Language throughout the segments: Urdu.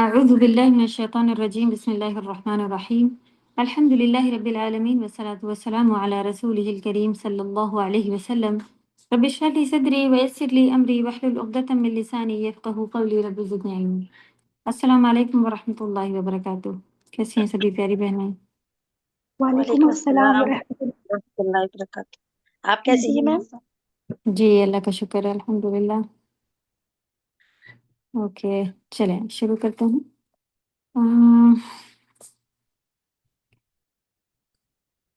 أعوذ بالله من الشيطان الرجيم بسم الله الرحمن الرحيم الحمد لله رب العالمين والصلاة والسلام على رسوله الكريم صلى الله عليه وسلم رب اشرح لي صدري ويسر لي أمري واحلل عقدة من لساني يفقه قولي رب زدني علما السلام علیکم ورحمۃ اللہ وبرکاتہ۔ کیسی ہیں سبھی پیاری بہنیں؟ وعلیکم وعلیکم السلام السلام ورحمۃ ورحمۃ اللہ وبرکاتہ۔ آپ کیسی ہیں میم؟ اللہ۔ جی اللہ کا شکر ہے، الحمدللہ۔ اوکے چلیں شروع کرتے ہیں۔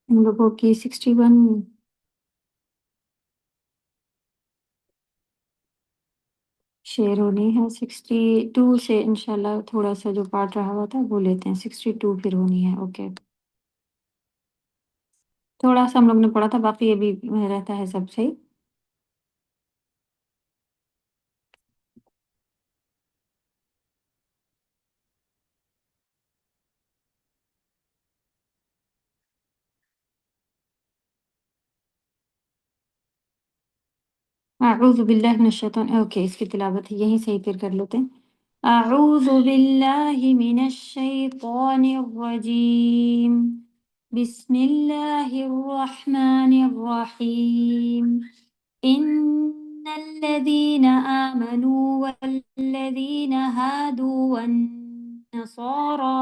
ہم لوگوں کی 61 شیئر ہونی ہے، 62 سے انشاءاللہ تھوڑا سا جو پارٹ رہا ہوا تھا وہ لیتے ہیں، 62 پھر ہونی ہے۔ اوکے تھوڑا سا ہم لوگ نے پڑھا تھا، باقی ابھی رہتا ہے سب صحیح۔ اعوذ باللہ من الشیطان، اوکے اس کی تلاوت یہیں سے ہی پھر کر لیتے ہیں۔ اعوذ باللہ من الشیطان الرجیم، بسم اللہ الرحمن الرحیم۔ ان الذین آمنوا والذین ہادوا والنصارى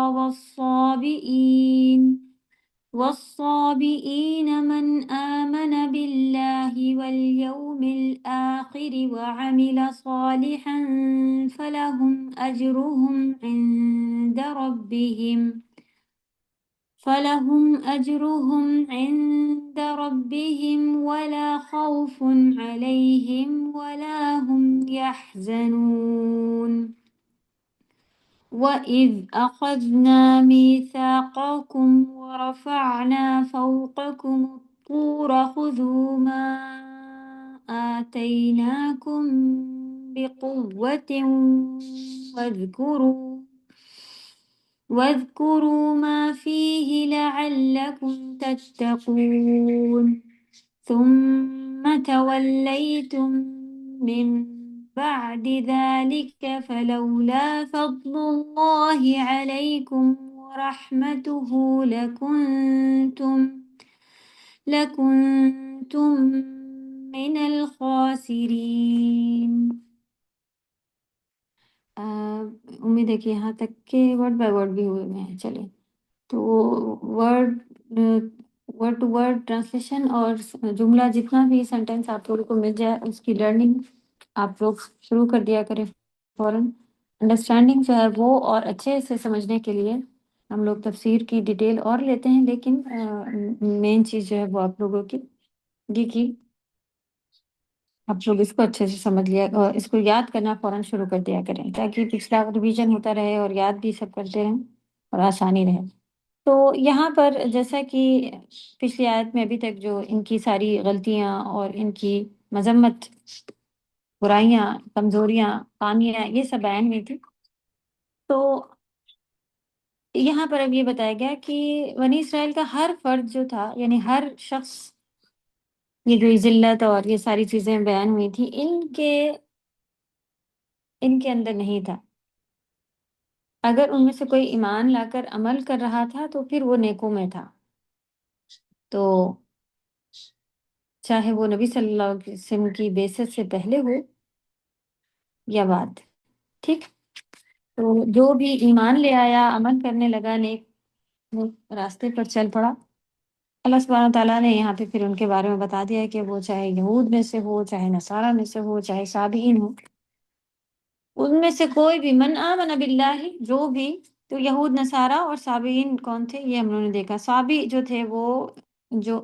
والصابئين من آمن بالله واليوم الآخر وعمل صالحا فلهم عند ربهم ولا خوف عليهم ولا هم يحزنون۔ وَإِذْ أَخَذْنَا مِيثَاقَكُمْ وَرَفَعْنَا فَوْقَكُمُ الطُّورَ خُذُوا مَا آتَيْنَاكُمْ بِقُوَّةٍ واذكروا ما فيه لعلكم تتقون۔ ثم توليتم من بعد ذلك فلولا فضل الله عليكم ورحمته لكنتم من الخاسرين۔ امید ہے کہ یہاں تک کہ ورڈ بائی ورڈ بھی ہوئے میں ہیں۔ چلیں تو ورڈ ٹو ورڈ ٹرانسلیشن اور جملہ جتنا بھی سینٹینس آپ لوگوں کو مل جائے اس کی لرننگ آپ لوگ شروع کر دیا کریں فوراً۔ انڈرسٹینڈنگ جو ہے وہ اور اچھے سے سمجھنے کے لیے ہم لوگ تفسیر کی ڈیٹیل اور لیتے ہیں، لیکن مین چیز جو ہے وہ آپ لوگوں کی یہ کی آپ لوگ اس کو اچھے سے سمجھ لیا اور اس کو یاد کرنا فوراً شروع کر دیا کریں تاکہ پچھلا ریویژن ہوتا رہے اور یاد بھی سب کرتے رہیں اور آسانی رہے۔ تو یہاں پر جیسا کہ پچھلی آیت میں ابھی تک جو ان کی ساری غلطیاں اور ان کی مذمت، برائیاں، کمزوریاں، خامیاں یہ سب بیان ہوئی تھی، تو یہاں پر اب یہ بتایا گیا کہ بنی اسرائیل کا ہر فرد جو تھا، یعنی ہر شخص، یہ جو ذلت اور یہ ساری چیزیں بیان ہوئی تھی ان کے اندر نہیں تھا۔ اگر ان میں سے کوئی ایمان لا کر عمل کر رہا تھا تو پھر وہ نیکوں میں تھا، تو چاہے وہ نبی صلی اللہ علیہ وسلم کی بعثت سے پہلے ہو یا بعد، ٹھیک۔ تو جو بھی ایمان لے آیا، عمل کرنے لگا، نیک راستے پر چل پڑا، اللہ سبحانہ تعالیٰ نے یہاں پہ پھر ان کے بارے میں بتا دیا ہے کہ وہ چاہے یہود میں سے ہو، چاہے نصارہ میں سے ہو، چاہے صابئین ہو، ان میں سے کوئی بھی من آمن باللہ، جو بھی، تو یہود نصارہ اور صابئین کون تھے یہ ہم لوگوں نے دیکھا۔ صابی جو تھے وہ جو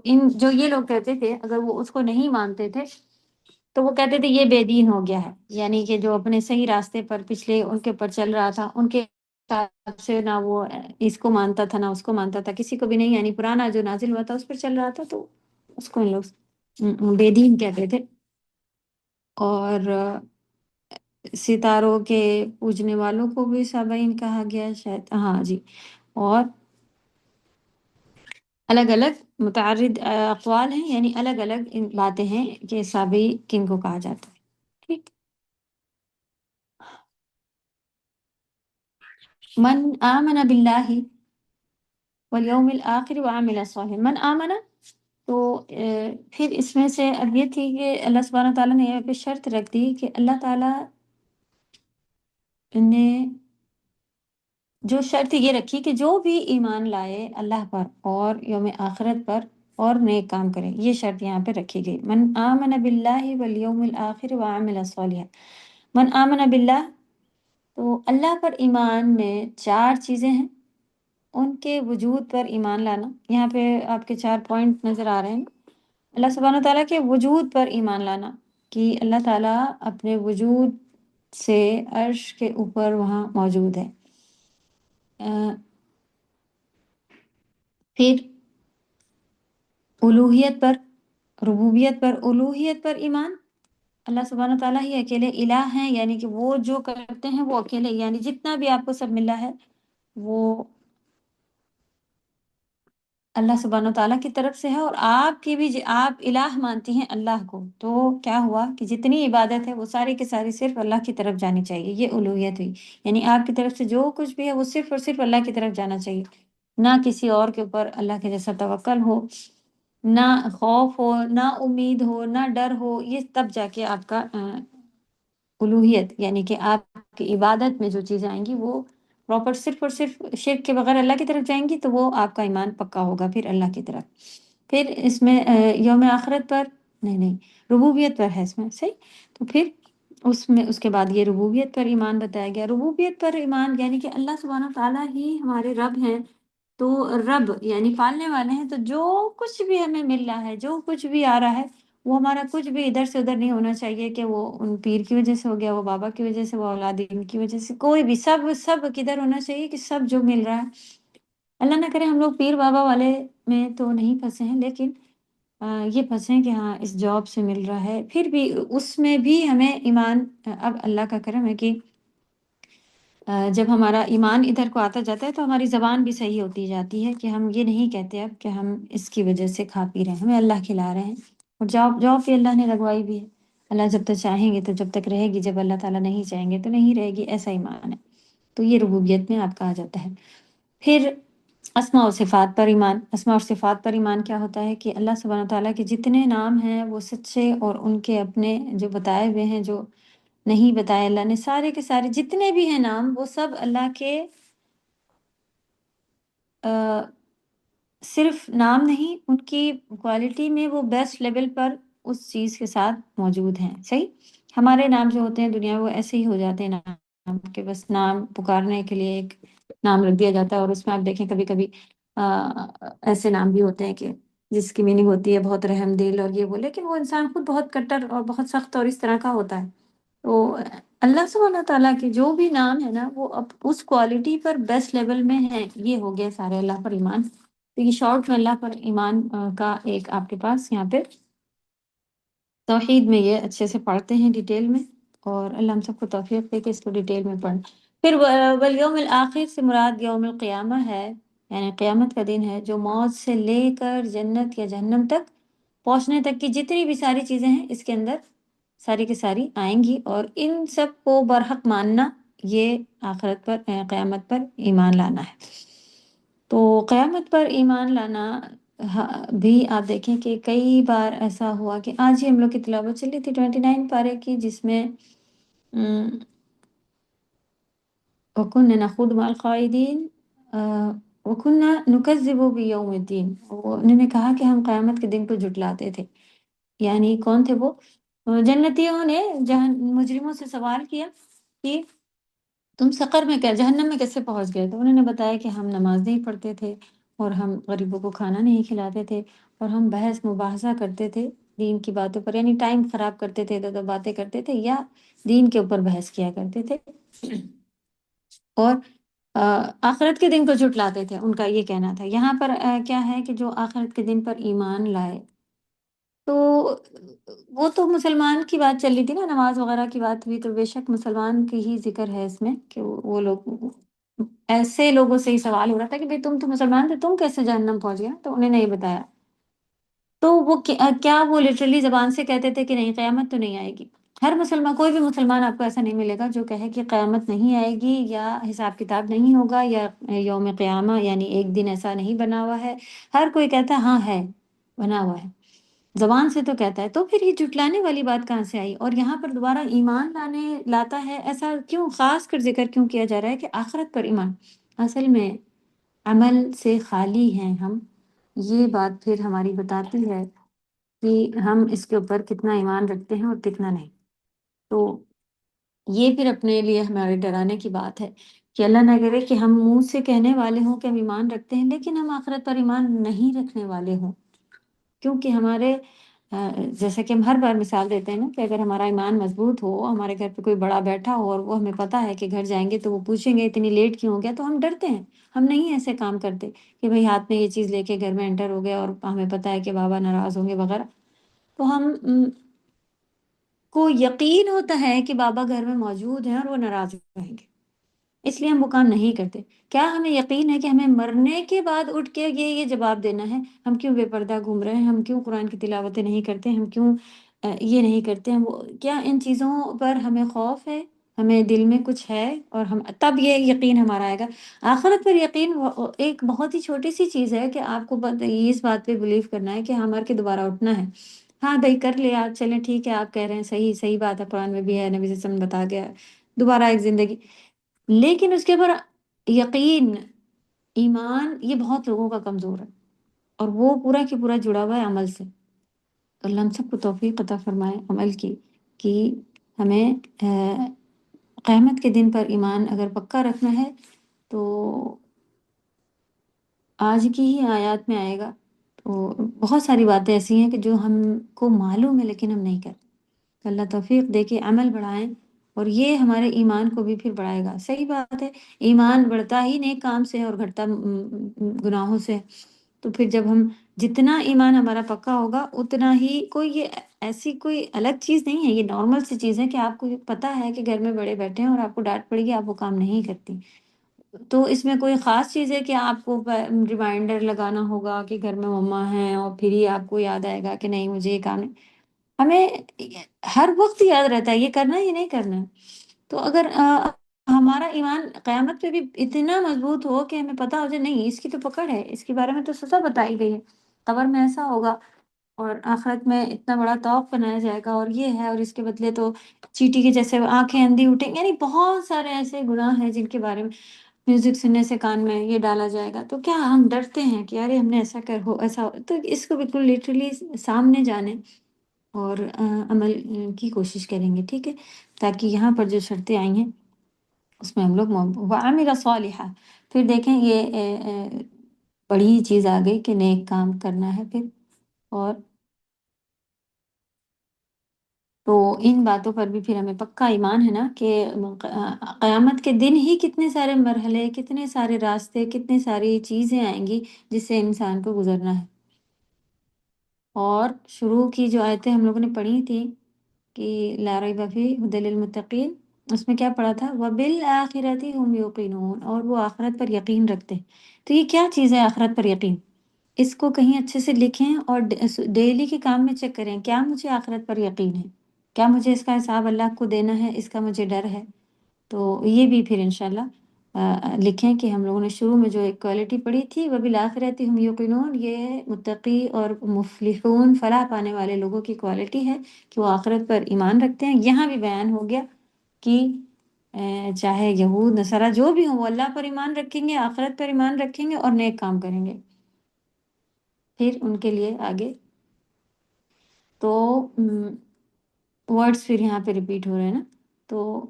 یہ لوگ کہتے تھے اگر وہ اس کو نہیں مانتے تھے تو وہ کہتے تھے یہ بے دین ہو گیا ہے، یعنی کہ جو اپنے صحیح راستے پر پچھلے ان کے پر چل رہا تھا، ان کے حساب سے نہ وہ اس کو مانتا تھا نہ اس کو مانتا تھا، کسی کو بھی نہیں، یعنی پرانا جو نازل ہوا تھا اس پر چل رہا تھا، تو اس کو ان لوگ بے دین کہتے تھے۔ اور ستاروں کے پوجنے والوں کو بھی صابئین کہا گیا شاید، ہاں جی۔ اور الگ الگ متعدد اقوال ہیں، یعنی الگ الگ باتیں ہیں کہ صابئی کن کو کہا جاتا ہے، ٹھیک۔ من آمن باللہ والیوم الآخر وعمل صالحا، من آمن، تو پھر اس میں سے اب یہ تھی کہ اللہ سبحانہ تعالیٰ نے یہاں پہ شرط رکھ دی کہ اللہ تعالیٰ نے جو شرط یہ رکھی کہ جو بھی ایمان لائے اللہ پر اور یوم آخرت پر اور نیک کام کرے، یہ شرط یہاں پہ رکھی گئی، من آمن باللہ والیوم الآخر وعمل صالحا۔ من آمن باللہ، تو اللہ پر ایمان میں چار چیزیں ہیں، ان کے وجود پر ایمان لانا، یہاں پہ آپ کے 4 پوائنٹ نظر آ رہے ہیں۔ اللہ سبحانہ تعالیٰ کے وجود پر ایمان لانا کہ اللہ تعالیٰ اپنے وجود سے عرش کے اوپر وہاں موجود ہے۔ پھر الوہیت پر، ربوبیت پر، الوہیت پر ایمان، اللہ سبحانہ تعالیٰ ہی اکیلے الہ ہیں، یعنی کہ وہ جو کرتے ہیں وہ اکیلے، یعنی جتنا بھی آپ کو سب ملا ہے وہ اللہ سبحانہ تعالیٰ کی طرف سے ہے، اور آپ کی بھی آپ الہ مانتی ہیں اللہ کو، تو کیا ہوا کہ جتنی عبادت ہے وہ ساری کی ساری صرف اللہ کی طرف جانی چاہیے، یہ الوہیت ہوئی، یعنی آپ کی طرف سے جو کچھ بھی ہے وہ صرف اور صرف اللہ کی طرف جانا چاہیے، نہ کسی اور کے اوپر اللہ کے جیسا توکل ہو، نہ خوف ہو، نہ امید ہو، نہ ڈر ہو، یہ تب جا کے آپ کا الوہیت، یعنی کہ آپ کی عبادت میں جو چیزیں آئیں گی وہ پراپر صرف اور صرف شرک کے بغیر اللہ کی طرف جائیں گی، تو وہ آپ کا ایمان پکا ہوگا پھر اللہ کی طرف۔ پھر اس میں یوم آخرت پر نہیں ربوبیت پر ہے اس میں، صحیح، تو پھر اس میں اس کے بعد یہ ربوبیت پر ایمان بتایا گیا۔ ربوبیت پر ایمان یعنی کہ اللہ سبحانہ تعالیٰ ہی ہمارے رب ہیں، تو رب یعنی پالنے والے ہیں، تو جو کچھ بھی ہمیں مل رہا ہے، جو کچھ بھی آ رہا ہے، وہ ہمارا کچھ بھی ادھر سے ادھر نہیں ہونا چاہیے کہ وہ ان پیر کی وجہ سے ہو گیا، وہ بابا کی وجہ سے، وہ اولادین کی وجہ سے، کوئی بھی، سب کدھر ہونا چاہیے کہ سب جو مل رہا ہے، اللہ نہ کرے ہم لوگ پیر بابا والے میں تو نہیں پھنسے ہیں، لیکن یہ پھنسے ہیں کہ ہاں اس جاب سے مل رہا ہے، پھر بھی اس میں بھی ہمیں ایمان، اب اللہ کا کرم ہے کہ جب ہمارا ایمان ادھر کو آتا جاتا ہے تو ہماری زبان بھی صحیح ہوتی جاتی ہے کہ ہم یہ نہیں کہتے اب کہ ہم اس کی وجہ سے کھا پی رہے ہیں، ہمیں اللہ کھلا رہے ہیں، اور جاب بھی اللہ نے لگوائی بھی ہے، اللہ جب تک چاہیں گے تو جب تک رہے گی، جب اللہ تعالیٰ نہیں چاہیں گے تو نہیں رہے گی، ایسا ایمان ہے، تو یہ ربوبیت میں آپ کہا جاتا ہے۔ پھر اسماء و صفات پر ایمان، اسماء و صفات پر ایمان کیا ہوتا ہے کہ اللہ سبحانہ تعالیٰ کے جتنے نام ہیں وہ سچے، اور ان کے اپنے جو بتائے ہوئے ہیں، جو نہیں بتائے اللہ نے، سارے کے سارے جتنے بھی ہیں نام، وہ سب اللہ کے صرف نام نہیں، ان کی کوالٹی میں وہ بیسٹ لیول پر اس چیز کے ساتھ موجود ہیں، صحیح۔ ہمارے نام جو ہوتے ہیں دنیا وہ ایسے ہی ہو جاتے ہیں، نام کے بس نام پکارنے کے لیے ایک نام رکھ دیا جاتا ہے، اور اس میں آپ دیکھیں کبھی کبھی ایسے نام بھی ہوتے ہیں کہ جس کی میننگ ہوتی ہے بہت رحم دل اور یہ وہ، لیکن وہ انسان خود بہت کٹر اور بہت سخت اور اس طرح کا ہوتا ہے، تو اللہ سبحانہ تعالیٰ کے جو بھی نام ہے نا وہ اب اس کوالٹی پر بیسٹ لیول میں ہے، یہ ہو گیا سارے اللہ پر ایمان۔ تو یہ شارٹ میں اللہ پر ایمان کا ایک آپ کے پاس یہاں پہ توحید میں یہ اچھے سے پڑھتے ہیں ڈیٹیل میں، اور اللہ ہم سب کو توفیق دے کہ اس کو ڈیٹیل میں پڑھیں۔ پھر والیوم الآخر سے مراد یوم القیامہ ہے، یعنی قیامت کا دن ہے، جو موت سے لے کر جنت یا جہنم تک پہنچنے تک کی جتنی بھی ساری چیزیں ہیں اس کے اندر ساری کی ساری آئیں گی، اور ان سب کو برحق ماننا، یہ آخرت پر قیامت پر ایمان لانا ہے۔ تو قیامت پر ایمان لانا بھی آپ دیکھیں کہ کئی بار ایسا ہوا کہ آج ہی ہم لوگ کی تلاوت چلی تھی 29 پارے کی، جس میں وَكُنَّا نَخُوضُ مَعَ الْخَائِضِينَ وَكُنَّا نُكَذِّبُ بِيَوْمِ الدِّينِ، انہوں نے کہا کہ ہم قیامت کے دن کو جھٹلاتے تھے، یعنی کون تھے وہ؟ جنتیوں نے مجرموں سے سوال کیا کہ تم سقر میں جہنم میں کیسے پہنچ گئے؟ تو انہوں نے بتایا کہ ہم نماز نہیں پڑھتے تھے، اور ہم غریبوں کو کھانا نہیں کھلاتے تھے، اور ہم بحث مباحثہ کرتے تھے دین کی باتوں پر، یعنی ٹائم خراب کرتے تھے، تو باتیں کرتے تھے یا دین کے اوپر بحث کیا کرتے تھے، اور آخرت کے دن کو جھٹلاتے تھے، ان کا یہ کہنا تھا۔ یہاں پر کیا ہے کہ جو آخرت کے دن پر ایمان لائے، تو وہ تو مسلمان کی بات چل رہی تھی نا، نماز وغیرہ کی بات ہوئی، تو بے شک مسلمان کی ہی ذکر ہے اس میں کہ وہ لوگ، ایسے لوگوں سے ہی سوال ہو رہا تھا کہ بھئی تم تو مسلمان تھے، تم کیسے جہنم پہنچ گیا؟ تو انہیں نہیں بتایا، تو وہ کیا وہ لٹرلی زبان سے کہتے تھے کہ نہیں قیامت تو نہیں آئے گی؟ ہر مسلمان، کوئی بھی مسلمان آپ کو ایسا نہیں ملے گا جو کہے کہ قیامت نہیں آئے گی یا حساب کتاب نہیں ہوگا یا یوم قیامہ یعنی ایک دن ایسا نہیں بنا ہوا ہے۔ ہر کوئی کہتا ہے ہاں ہے، بنا ہوا ہے، زبان سے تو کہتا ہے۔ تو پھر یہ جھٹلانے والی بات کہاں سے آئی؟ اور یہاں پر دوبارہ ایمان لاتا ہے، ایسا کیوں خاص کر ذکر کیوں کیا جا رہا ہے کہ آخرت پر ایمان؟ اصل میں عمل سے خالی ہیں ہم، یہ بات پھر ہماری بتاتی ہے کہ ہم اس کے اوپر کتنا ایمان رکھتے ہیں اور کتنا نہیں۔ تو یہ پھر اپنے لیے ہمارے ڈرانے کی بات ہے کہ اللہ نہ کرے کہ ہم منہ سے کہنے والے ہوں کہ ہم ایمان رکھتے ہیں لیکن ہم آخرت پر ایمان نہیں رکھنے والے ہوں، کیونکہ ہمارے جیسا کہ ہم ہر بار مثال دیتے ہیں نا کہ اگر ہمارا ایمان مضبوط ہو، ہمارے گھر پہ کوئی بڑا بیٹھا ہو اور وہ ہمیں پتہ ہے کہ گھر جائیں گے تو وہ پوچھیں گے اتنی لیٹ کیوں ہو گیا، تو ہم ڈرتے ہیں، ہم نہیں ایسے کام کرتے کہ بھئی ہاتھ میں یہ چیز لے کے گھر میں انٹر ہو گیا اور ہمیں پتہ ہے کہ بابا ناراض ہوں گے وغیرہ۔ تو ہم کو یقین ہوتا ہے کہ بابا گھر میں موجود ہیں اور وہ ناراض رہیں گے، اس لیے ہم وہ کام نہیں کرتے۔ کیا ہمیں یقین ہے کہ ہمیں مرنے کے بعد اٹھ کے یہ جواب دینا ہے؟ ہم کیوں بے پردہ گھوم رہے ہیں؟ ہم کیوں قرآن کی تلاوتیں نہیں کرتے؟ ہم کیوں یہ نہیں کرتے ہیں وہ؟ کیا ان چیزوں پر ہمیں خوف ہے؟ ہمیں دل میں کچھ ہے؟ اور ہم تب یہ یقین ہمارا آئے گا۔ آخرت پر یقین ایک بہت ہی چھوٹی سی چیز ہے کہ آپ کو اس بات پہ بلیو کرنا ہے کہ ہاں مر کے دوبارہ اٹھنا ہے۔ ہاں بھائی کر لیا، چلیں ٹھیک ہے، آپ کہہ رہے ہیں صحیح بات ہے، قرآن میں بھی ہے، نبی صلی اللہ علیہ وسلم بتا گیا ہے، دوبارہ ایک زندگی۔ لیکن اس کے اوپر یقین، ایمان، یہ بہت لوگوں کا کمزور ہے اور وہ پورا کی پورا جڑا ہوا ہے عمل سے۔ تو اللہ ہم سب کو توفیق عطا فرمائے عمل کی، کہ ہمیں قیامت کے دن پر ایمان اگر پکا رکھنا ہے تو آج کی ہی آیات میں آئے گا۔ تو بہت ساری باتیں ایسی ہیں کہ جو ہم کو معلوم ہے لیکن ہم نہیں کرتے۔ تو اللہ توفیق دے کے عمل بڑھائیں اور یہ ہمارے ایمان کو بھی پھر بڑھائے گا۔ صحیح بات ہے، ایمان بڑھتا ہی نیک کام سے اور گھٹتا گناہوں سے۔ تو پھر جب ہم جتنا ایمان ہمارا پکا ہوگا اتنا ہی کوئی یہ ایسی کوئی الگ چیز نہیں ہے، یہ نارمل سی چیز ہے کہ آپ کو پتہ ہے کہ گھر میں بڑے بیٹھے ہیں اور آپ کو ڈانٹ پڑے گی، آپ وہ کام نہیں کرتی۔ تو اس میں کوئی خاص چیز ہے کہ آپ کو ریمائنڈر لگانا ہوگا کہ گھر میں مما ہیں اور پھر ہی آپ کو یاد آئے گا کہ نہیں مجھے یہ کام نہیں؟ ہمیں ہر وقت یاد رہتا ہے یہ کرنا ہے یہ نہیں کرنا ہے۔ تو اگر ہمارا ایمان قیامت پہ بھی اتنا مضبوط ہو کہ ہمیں پتہ ہو جائے نہیں اس کی تو پکڑ ہے، اس کے بارے میں تو سزا بتائی گئی ہے، قبر میں ایسا ہوگا اور آخرت میں اتنا بڑا طوق بنایا جائے گا اور یہ ہے اور اس کے بدلے تو چیٹی کے جیسے آنکھیں اندھی اٹھیں، یعنی بہت سارے ایسے گناہ ہیں جن کے بارے میں میوزک سننے سے کان میں یہ ڈالا جائے گا۔ تو کیا ہم ڈرتے ہیں کہ ارے ہم نے ایسا کر ہو ایسا ہو؟ تو اس کو بالکل لٹرلی سامنے جانے اور عمل کی کوشش کریں گے، ٹھیک ہے، تاکہ یہاں پر جو شرطیں آئی ہیں اس میں ہم لوگ وعمل صالحہ، پھر دیکھیں یہ بڑی چیز آ گئی کہ نیک کام کرنا ہے پھر۔ اور تو ان باتوں پر بھی پھر ہمیں پکا ایمان ہے نا کہ قیامت کے دن ہی کتنے سارے مرحلے، کتنے سارے راستے، کتنے ساری چیزیں آئیں گی جس سے انسان کو گزرنا ہے۔ اور شروع کی جو آیتیں ہم لوگوں نے پڑھی تھی کہ لا ریب فیہ ھدی للمتقین، اس میں کیا پڑھا تھا؟ وبالآخرۃ ھم یوقنون، اور وہ آخرت پر یقین رکھتے ہیں۔ تو یہ کیا چیز ہے آخرت پر یقین؟ اس کو کہیں اچھے سے لکھیں اور ڈیلی کے کام میں چیک کریں، کیا مجھے آخرت پر یقین ہے؟ کیا مجھے اس کا حساب اللہ کو دینا ہے؟ اس کا مجھے ڈر ہے؟ تو یہ بھی پھر انشاءاللہ لکھیں کہ ہم لوگوں نے شروع میں جو ایک کوالٹی پڑھی تھی وبالآخرۃ ھم یوقنون، یہ متقی اور مفلحون فلاح پانے والے لوگوں کی کوالٹی ہے کہ وہ آخرت پر ایمان رکھتے ہیں۔ یہاں بھی بیان ہو گیا کہ چاہے یہود نصارہ جو بھی ہوں وہ اللہ پر ایمان رکھیں گے، آخرت پر ایمان رکھیں گے اور نیک کام کریں گے، پھر ان کے لیے آگے تو ورڈز پھر یہاں پہ ریپیٹ ہو رہے ہیں نا۔ تو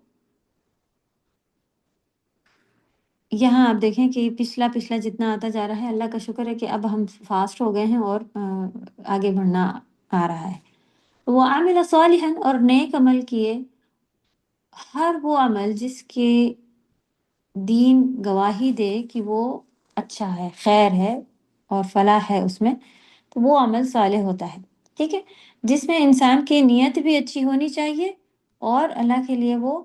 یہاں آپ دیکھیں کہ پچھلا جتنا آتا جا رہا ہے، اللہ کا شکر ہے کہ اب ہم فاسٹ ہو گئے ہیں اور آگے بڑھنا آ رہا ہے۔ وہ عامل صالحا، اور نیک عمل کیے، ہر وہ عمل جس کے دین گواہی دے کہ وہ اچھا ہے، خیر ہے اور فلاح ہے اس میں، تو وہ عمل صالح ہوتا ہے، ٹھیک ہے، جس میں انسان کی نیت بھی اچھی ہونی چاہیے اور اللہ کے لیے وہ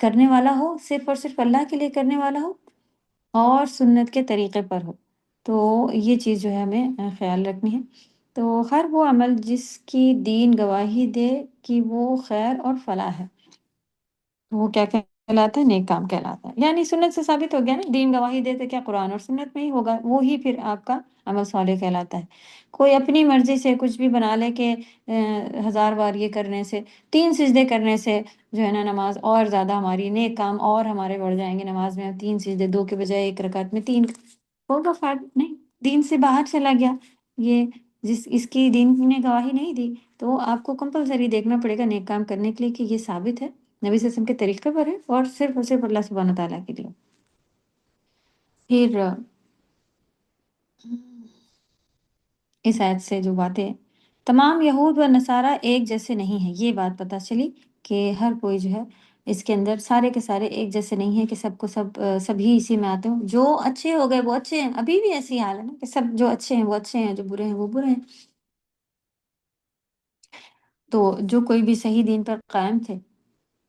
کرنے والا ہو، صرف اور صرف اللہ کے لیے کرنے والا ہو اور سنت کے طریقے پر ہو۔ تو یہ چیز جو ہے ہمیں خیال رکھنی ہے۔ تو ہر وہ عمل جس کی دین گواہی دے کہ وہ خیر اور فلاح ہے، وہ کیا کہلاتا ہے؟ نیک کام کہلاتا ہے۔ یعنی سنت سے ثابت ہو گیا نا، دین گواہی دے تو کیا قرآن اور سنت میں ہی ہوگا، وہی پھر آپ کا عمل صالح کہلاتا ہے۔ کوئی اپنی مرضی سے کچھ بھی بنا لے کہ 1000 بار یہ کرنے سے، 3 سجدے کرنے سے جو ہے نا نماز اور زیادہ ہماری نیک کام اور ہمارے بڑھ جائیں گے، نماز میں 3 سجدے 2 کے بجائے 1 رکعت میں 3 ہوگا، فائدہ نہیں، دین سے باہر چلا گیا یہ، اس کی دین نے گواہی نہیں دی، تو آپ کو کمپلسری دیکھنا پڑے گا نیک کام کرنے کے لیے کہ یہ ثابت ہے نبی صلی اللہ علیہ وسلم کے طریقے پر ہے اور صرف اللہ سبحانہ تعالیٰ کے لیے۔ پھر اس آیت سے جو باتیں، تمام یہود و نصارہ ایک جیسے نہیں ہیں، یہ بات پتہ چلی کہ ہر کوئی جو ہے اس کے اندر سارے کے سارے ایک جیسے نہیں ہیں کہ سب کو سبھی اسی میں آتے ہوں، جو اچھے ہو گئے وہ اچھے ہیں، ابھی بھی ایسی حال ہے نا کہ سب جو اچھے ہیں وہ اچھے ہیں، جو برے ہیں وہ برے ہیں۔ تو جو کوئی بھی صحیح دین پر قائم تھے،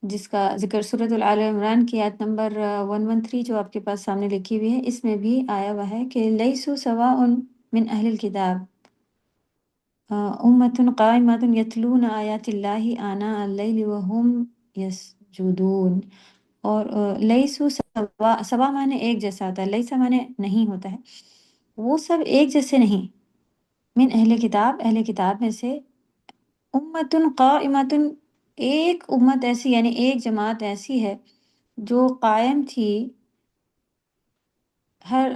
جس کا ذکر سورۃ آل عمران کی آیت نمبر 113 جو آپ کے پاس سامنے لکھی ہوئی ہے، اس میں بھی آیا ہوا ہے کہ لیسوا سواء من اہل الکتاب امۃ قائمۃ یتلون آیات اللہ آناء اللیل وہم یسجدون۔ اور لیسوا سواء، سوا معنی ایک جیسا ہوتا ہے، لیسا معنی نہیں ہوتا ہے، وہ سب ایک جیسے نہیں، من اہل کتاب، اہل کتاب میں سے، امۃ قائمۃ، ایک امت ایسی یعنی ایک جماعت ایسی ہے جو قائم تھی، ہر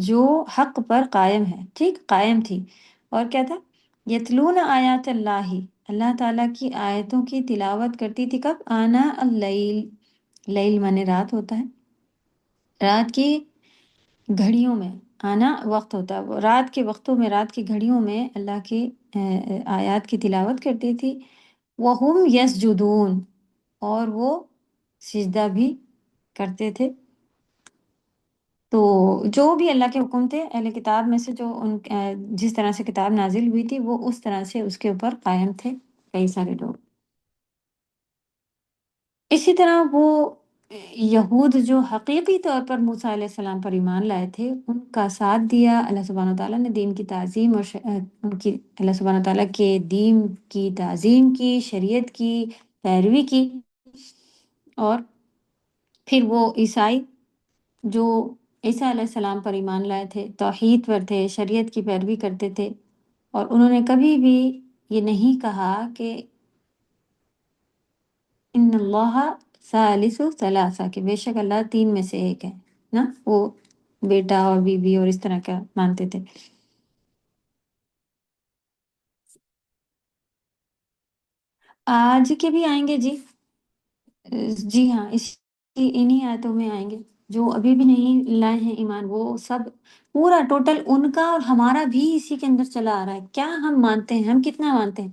جو حق پر قائم ہے، ٹھیک، قائم تھی، اور کیا تھا؟ یتلون آیات اللہ، اللہ تعالیٰ کی آیتوں کی تلاوت کرتی تھی، کب؟ آنا اللیل، لیل مانے رات ہوتا ہے، رات کی گھڑیوں میں، آنا وقت ہوتا ہے، وہ رات کے وقتوں میں، رات کی گھڑیوں میں اللہ کی آیات کی تلاوت کرتی تھی، وَهُمْ يَسْجُدُونَ، اور وہ سجدہ بھی کرتے تھے۔ تو جو بھی اللہ کے حکم تھے، اہل کتاب میں سے جو جس طرح سے کتاب نازل ہوئی تھی وہ اس طرح سے اس کے اوپر قائم تھے کئی سارے لوگ۔ اسی طرح وہ یہود جو حقیقی طور پر موسیٰ علیہ السلام پر ایمان لائے تھے، ان کا ساتھ دیا اللہ سبحانہ تعالیٰ نے، دین کی تعظیم اور ان کی اللہ سبحانہ تعالیٰ کے دین کی تعظیم کی، شریعت کی پیروی کی۔ اور پھر وہ عیسائی جو عیسیٰ علیہ السلام پر ایمان لائے تھے، توحید پر تھے، شریعت کی پیروی کرتے تھے، اور انہوں نے کبھی بھی یہ نہیں کہا کہ ان اللہ ثالث ثلاثہ، کہ بے شک اللہ 3 میں سے ایک ہے نا، وہ بیٹا اور بیوی اور اس طرح کا مانتے تھے۔ آج کے بھی آئیں گے جی، جی ہاں، انہی آیتوں میں آئیں گے، جو ابھی بھی نہیں لائے ہیں ایمان، وہ سب پورا ٹوٹل ان کا اور ہمارا بھی اسی کے اندر چلا آ رہا ہے۔ کیا ہم مانتے ہیں، ہم کتنا مانتے ہیں؟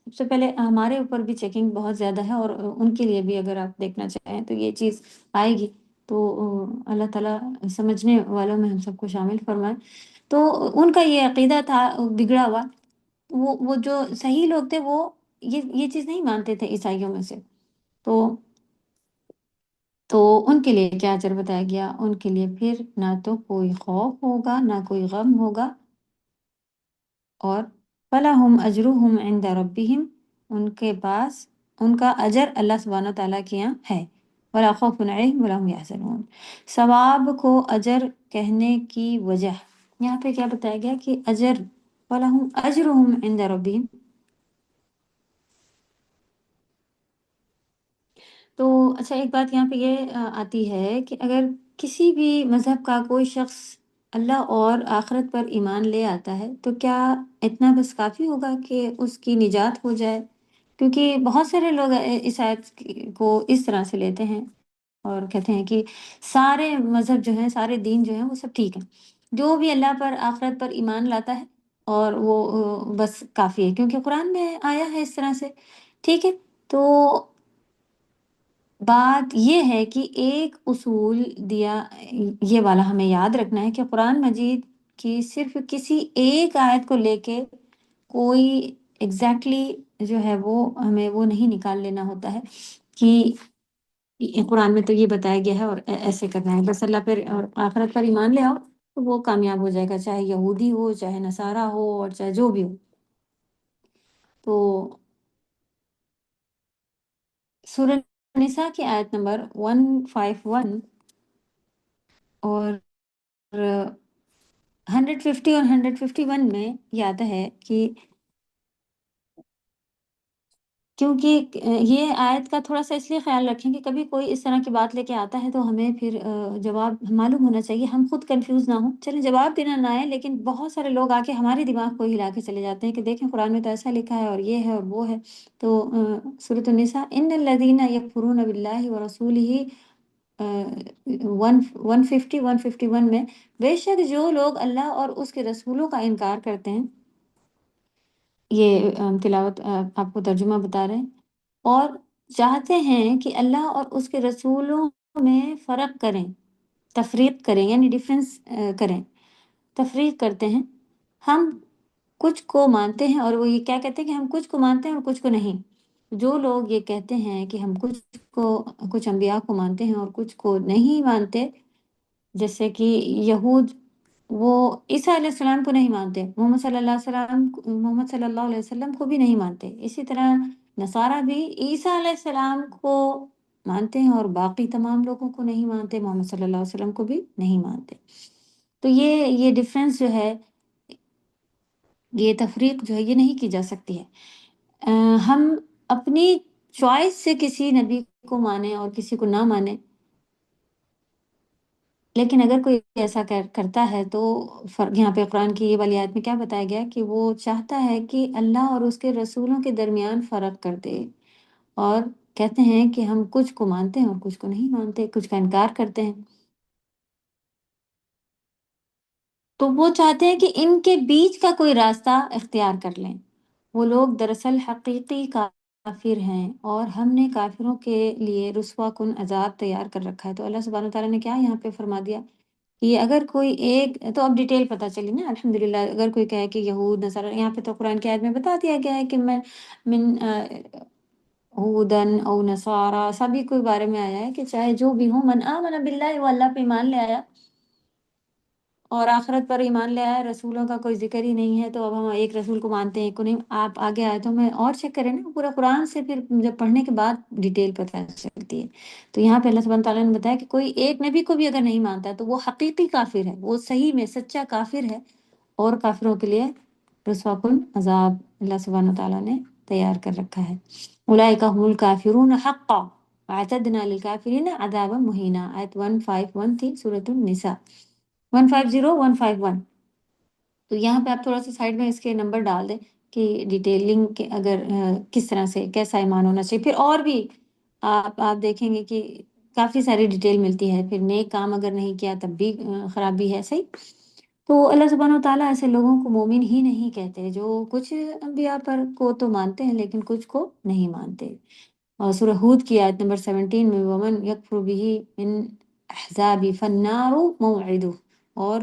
سب سے پہلے ہمارے اوپر بھی چیکنگ بہت زیادہ ہے، اور ان کے لیے بھی اگر آپ دیکھنا چاہیں تو یہ چیز آئے گی، تو اللہ تعالیٰ سمجھنے والوں میں ہم سب کو شامل فرمائے۔ تو ان کا یہ عقیدہ تھا بگڑا ہوا، وہ جو صحیح لوگ تھے وہ یہ چیز نہیں مانتے تھے عیسائیوں میں سے، تو ان کے لیے کیا اجر بتایا گیا؟ ان کے لیے پھر نہ تو کوئی خوف ہوگا، نہ کوئی غم ہوگا، اور فَلَهُمْ أَجْرُهُمْ عِنْدَ رَبِّهِمْ، ان کے پاس ان کا اجر اللہ سبحانہ تعالیٰ کے یہاں ہے، وَلَا خَوْفٌ عَلَيْهِمْ وَلَا هُمْ يَحْزَنُونَ۔ ثواب کو اجر کہنے کی وجہ یہاں پہ کیا بتایا گیا کہ اجر، فَلَهُمْ أَجْرُهُمْ عِنْدَ رَبِّهِمْ۔ تو اچھا، ایک بات یہاں پہ یہ آتی ہے کہ اگر کسی بھی مذہب کا کوئی شخص اللہ اور آخرت پر ایمان لے آتا ہے تو کیا اتنا بس کافی ہوگا کہ اس کی نجات ہو جائے؟ کیونکہ بہت سارے لوگ اس آیت کو اس طرح سے لیتے ہیں اور کہتے ہیں کہ سارے مذہب جو ہیں، سارے دین جو ہیں وہ سب ٹھیک ہیں، جو بھی اللہ پر آخرت پر ایمان لاتا ہے اور وہ بس کافی ہے، کیونکہ قرآن میں آیا ہے اس طرح سے، ٹھیک ہے۔ تو بات یہ ہے کہ ایک اصول دیا، یہ والا ہمیں یاد رکھنا ہے کہ قرآن مجید کی صرف کسی ایک آیت کو لے کے کوئی ایگزیکٹلی جو ہے وہ ہمیں وہ نہیں نکال لینا ہوتا ہے کہ قرآن میں تو یہ بتایا گیا ہے اور ایسے کرنا ہے، بس اللہ پر اور آخرت پر ایمان لے آؤ تو وہ کامیاب ہو جائے گا، چاہے یہودی ہو، چاہے نصارہ ہو، اور چاہے جو بھی ہو۔ تو سورہ نساء کی آیت نمبر 151 اور 150 اور 151 میں یہ آتا ہے کہ کیونکہ یہ آیت کا تھوڑا سا اس لیے خیال رکھیں کہ کبھی کوئی اس طرح کی بات لے کے آتا ہے تو ہمیں پھر جواب معلوم ہونا چاہیے، ہم خود کنفیوز نہ ہوں۔ چلیں جواب دینا نہ آئے، لیکن بہت سارے لوگ آ کے ہمارے دماغ کو ہلا کے چلے جاتے ہیں کہ دیکھیں قرآن میں تو ایسا لکھا ہے اور یہ ہے اور وہ ہے۔ تو سورۃ النساء ان الذین یکفرون باللہ ورسولہ 150 151 میں، بے شک جو لوگ اللہ اور اس کے رسولوں کا انکار کرتے ہیں، یہ تلاوت آپ کو ترجمہ بتا رہے ہیں، اور چاہتے ہیں کہ اللہ اور اس کے رسولوں میں فرق کریں، تفریق کریں، یعنی ڈیفرنس کریں، تفریق کرتے ہیں، ہم کچھ کو مانتے ہیں، اور وہ یہ کیا کہتے ہیں کہ ہم کچھ کو مانتے ہیں اور کچھ کو نہیں۔ جو لوگ یہ کہتے ہیں کہ ہم کچھ انبیاء کو مانتے ہیں اور کچھ کو نہیں مانتے، جیسے کہ یہود وہ عیسیٰ علیہ السلام کو نہیں مانتے، محمد صلی اللہ علیہ وسلم کو بھی نہیں مانتے، اسی طرح نصارہ بھی عیسیٰ علیہ السلام کو مانتے ہیں اور باقی تمام لوگوں کو نہیں مانتے، محمد صلی اللہ علیہ وسلم کو بھی نہیں مانتے۔ تو یہ ڈفرینس جو ہے، یہ تفریق جو ہے، یہ نہیں کی جا سکتی ہے۔ ہم اپنی چوائس سے کسی نبی کو مانیں اور کسی کو نہ مانیں، لیکن اگر کوئی ایسا کرتا ہے تو یہاں پہ قرآن کی یہ والی آیت میں کیا بتایا گیا کہ وہ چاہتا ہے کہ اللہ اور اس کے رسولوں کے درمیان فرق کر دے، اور کہتے ہیں کہ ہم کچھ کو مانتے ہیں اور کچھ کو نہیں مانتے، کچھ کا انکار کرتے ہیں۔ تو وہ چاہتے ہیں کہ ان کے بیچ کا کوئی راستہ اختیار کر لیں۔ وہ لوگ دراصل حقیقی کافر ہیں، اور ہم نے کافروں کے لیے رسوا کن عذاب تیار کر رکھا ہے۔ تو اللہ سبحانہ تعالیٰ نے کیا یہاں پہ فرما دیا کہ اگر کوئی ایک، تو اب ڈیٹیل پتہ چلی نا الحمدللہ، اگر کوئی کہے کہ یہود نصارہ، یہاں پہ تو قرآن کی آیت میں بتا دیا گیا ہے کہ من ہودن او نصارہ، سبھی کے بارے میں آیا ہے کہ چاہے جو بھی ہوں، من آمن باللہ، وہ اللہ پہ ایمان لے آیا اور آخرت پر ایمان لے آیا، رسولوں کا کوئی ذکر ہی نہیں ہے، تو اب ہم ایک رسول کو مانتے ہیں، ایک کو نہیں۔ آپ آگے آئے تو میں اور چیک کریں نا پورا قرآن سے، پھر جب پڑھنے کے بعد ڈیٹیل پتہ چلتی ہے۔ تو یہاں پہ اللہ سبحانہ تعالیٰ نے بتایا کہ کوئی ایک نبی کو بھی اگر نہیں مانتا تو وہ حقیقی کافر ہے، وہ صحیح میں سچا کافر ہے، اور کافروں کے لیے رسوا کن عذاب اللہ سبحانہ تعالیٰ نے تیار کر رکھا ہے۔ اولئک هم الکافرون حقا واعتدنا للکافرین عذابا مہینا، آیت 151 تھی سورۃ النساء، 150 151۔ تو یہاں پہ آپ تھوڑا سا سائڈ میں اس کے نمبر ڈال دیں کہ ڈیٹیلنگ کے اگر کس طرح سے کیسا ایمان ہونا چاہیے، پھر اور بھی آپ دیکھیں گے کہ کافی ساری ڈیٹیل ملتی ہے، پھر نیک کام اگر نہیں کیا تب بھی خرابی ہے، صحیح۔ تو اللہ سبحانہ وتعالیٰ ایسے لوگوں کو مومن ہی نہیں کہتے، جو کچھ انبیاء پر کو تو مانتے ہیں لیکن کچھ کو نہیں مانتے۔ اور سورہ ہود کی آیت نمبر 17 میں ومن یکفر بہ من احزاب فالنار موعدہ، اور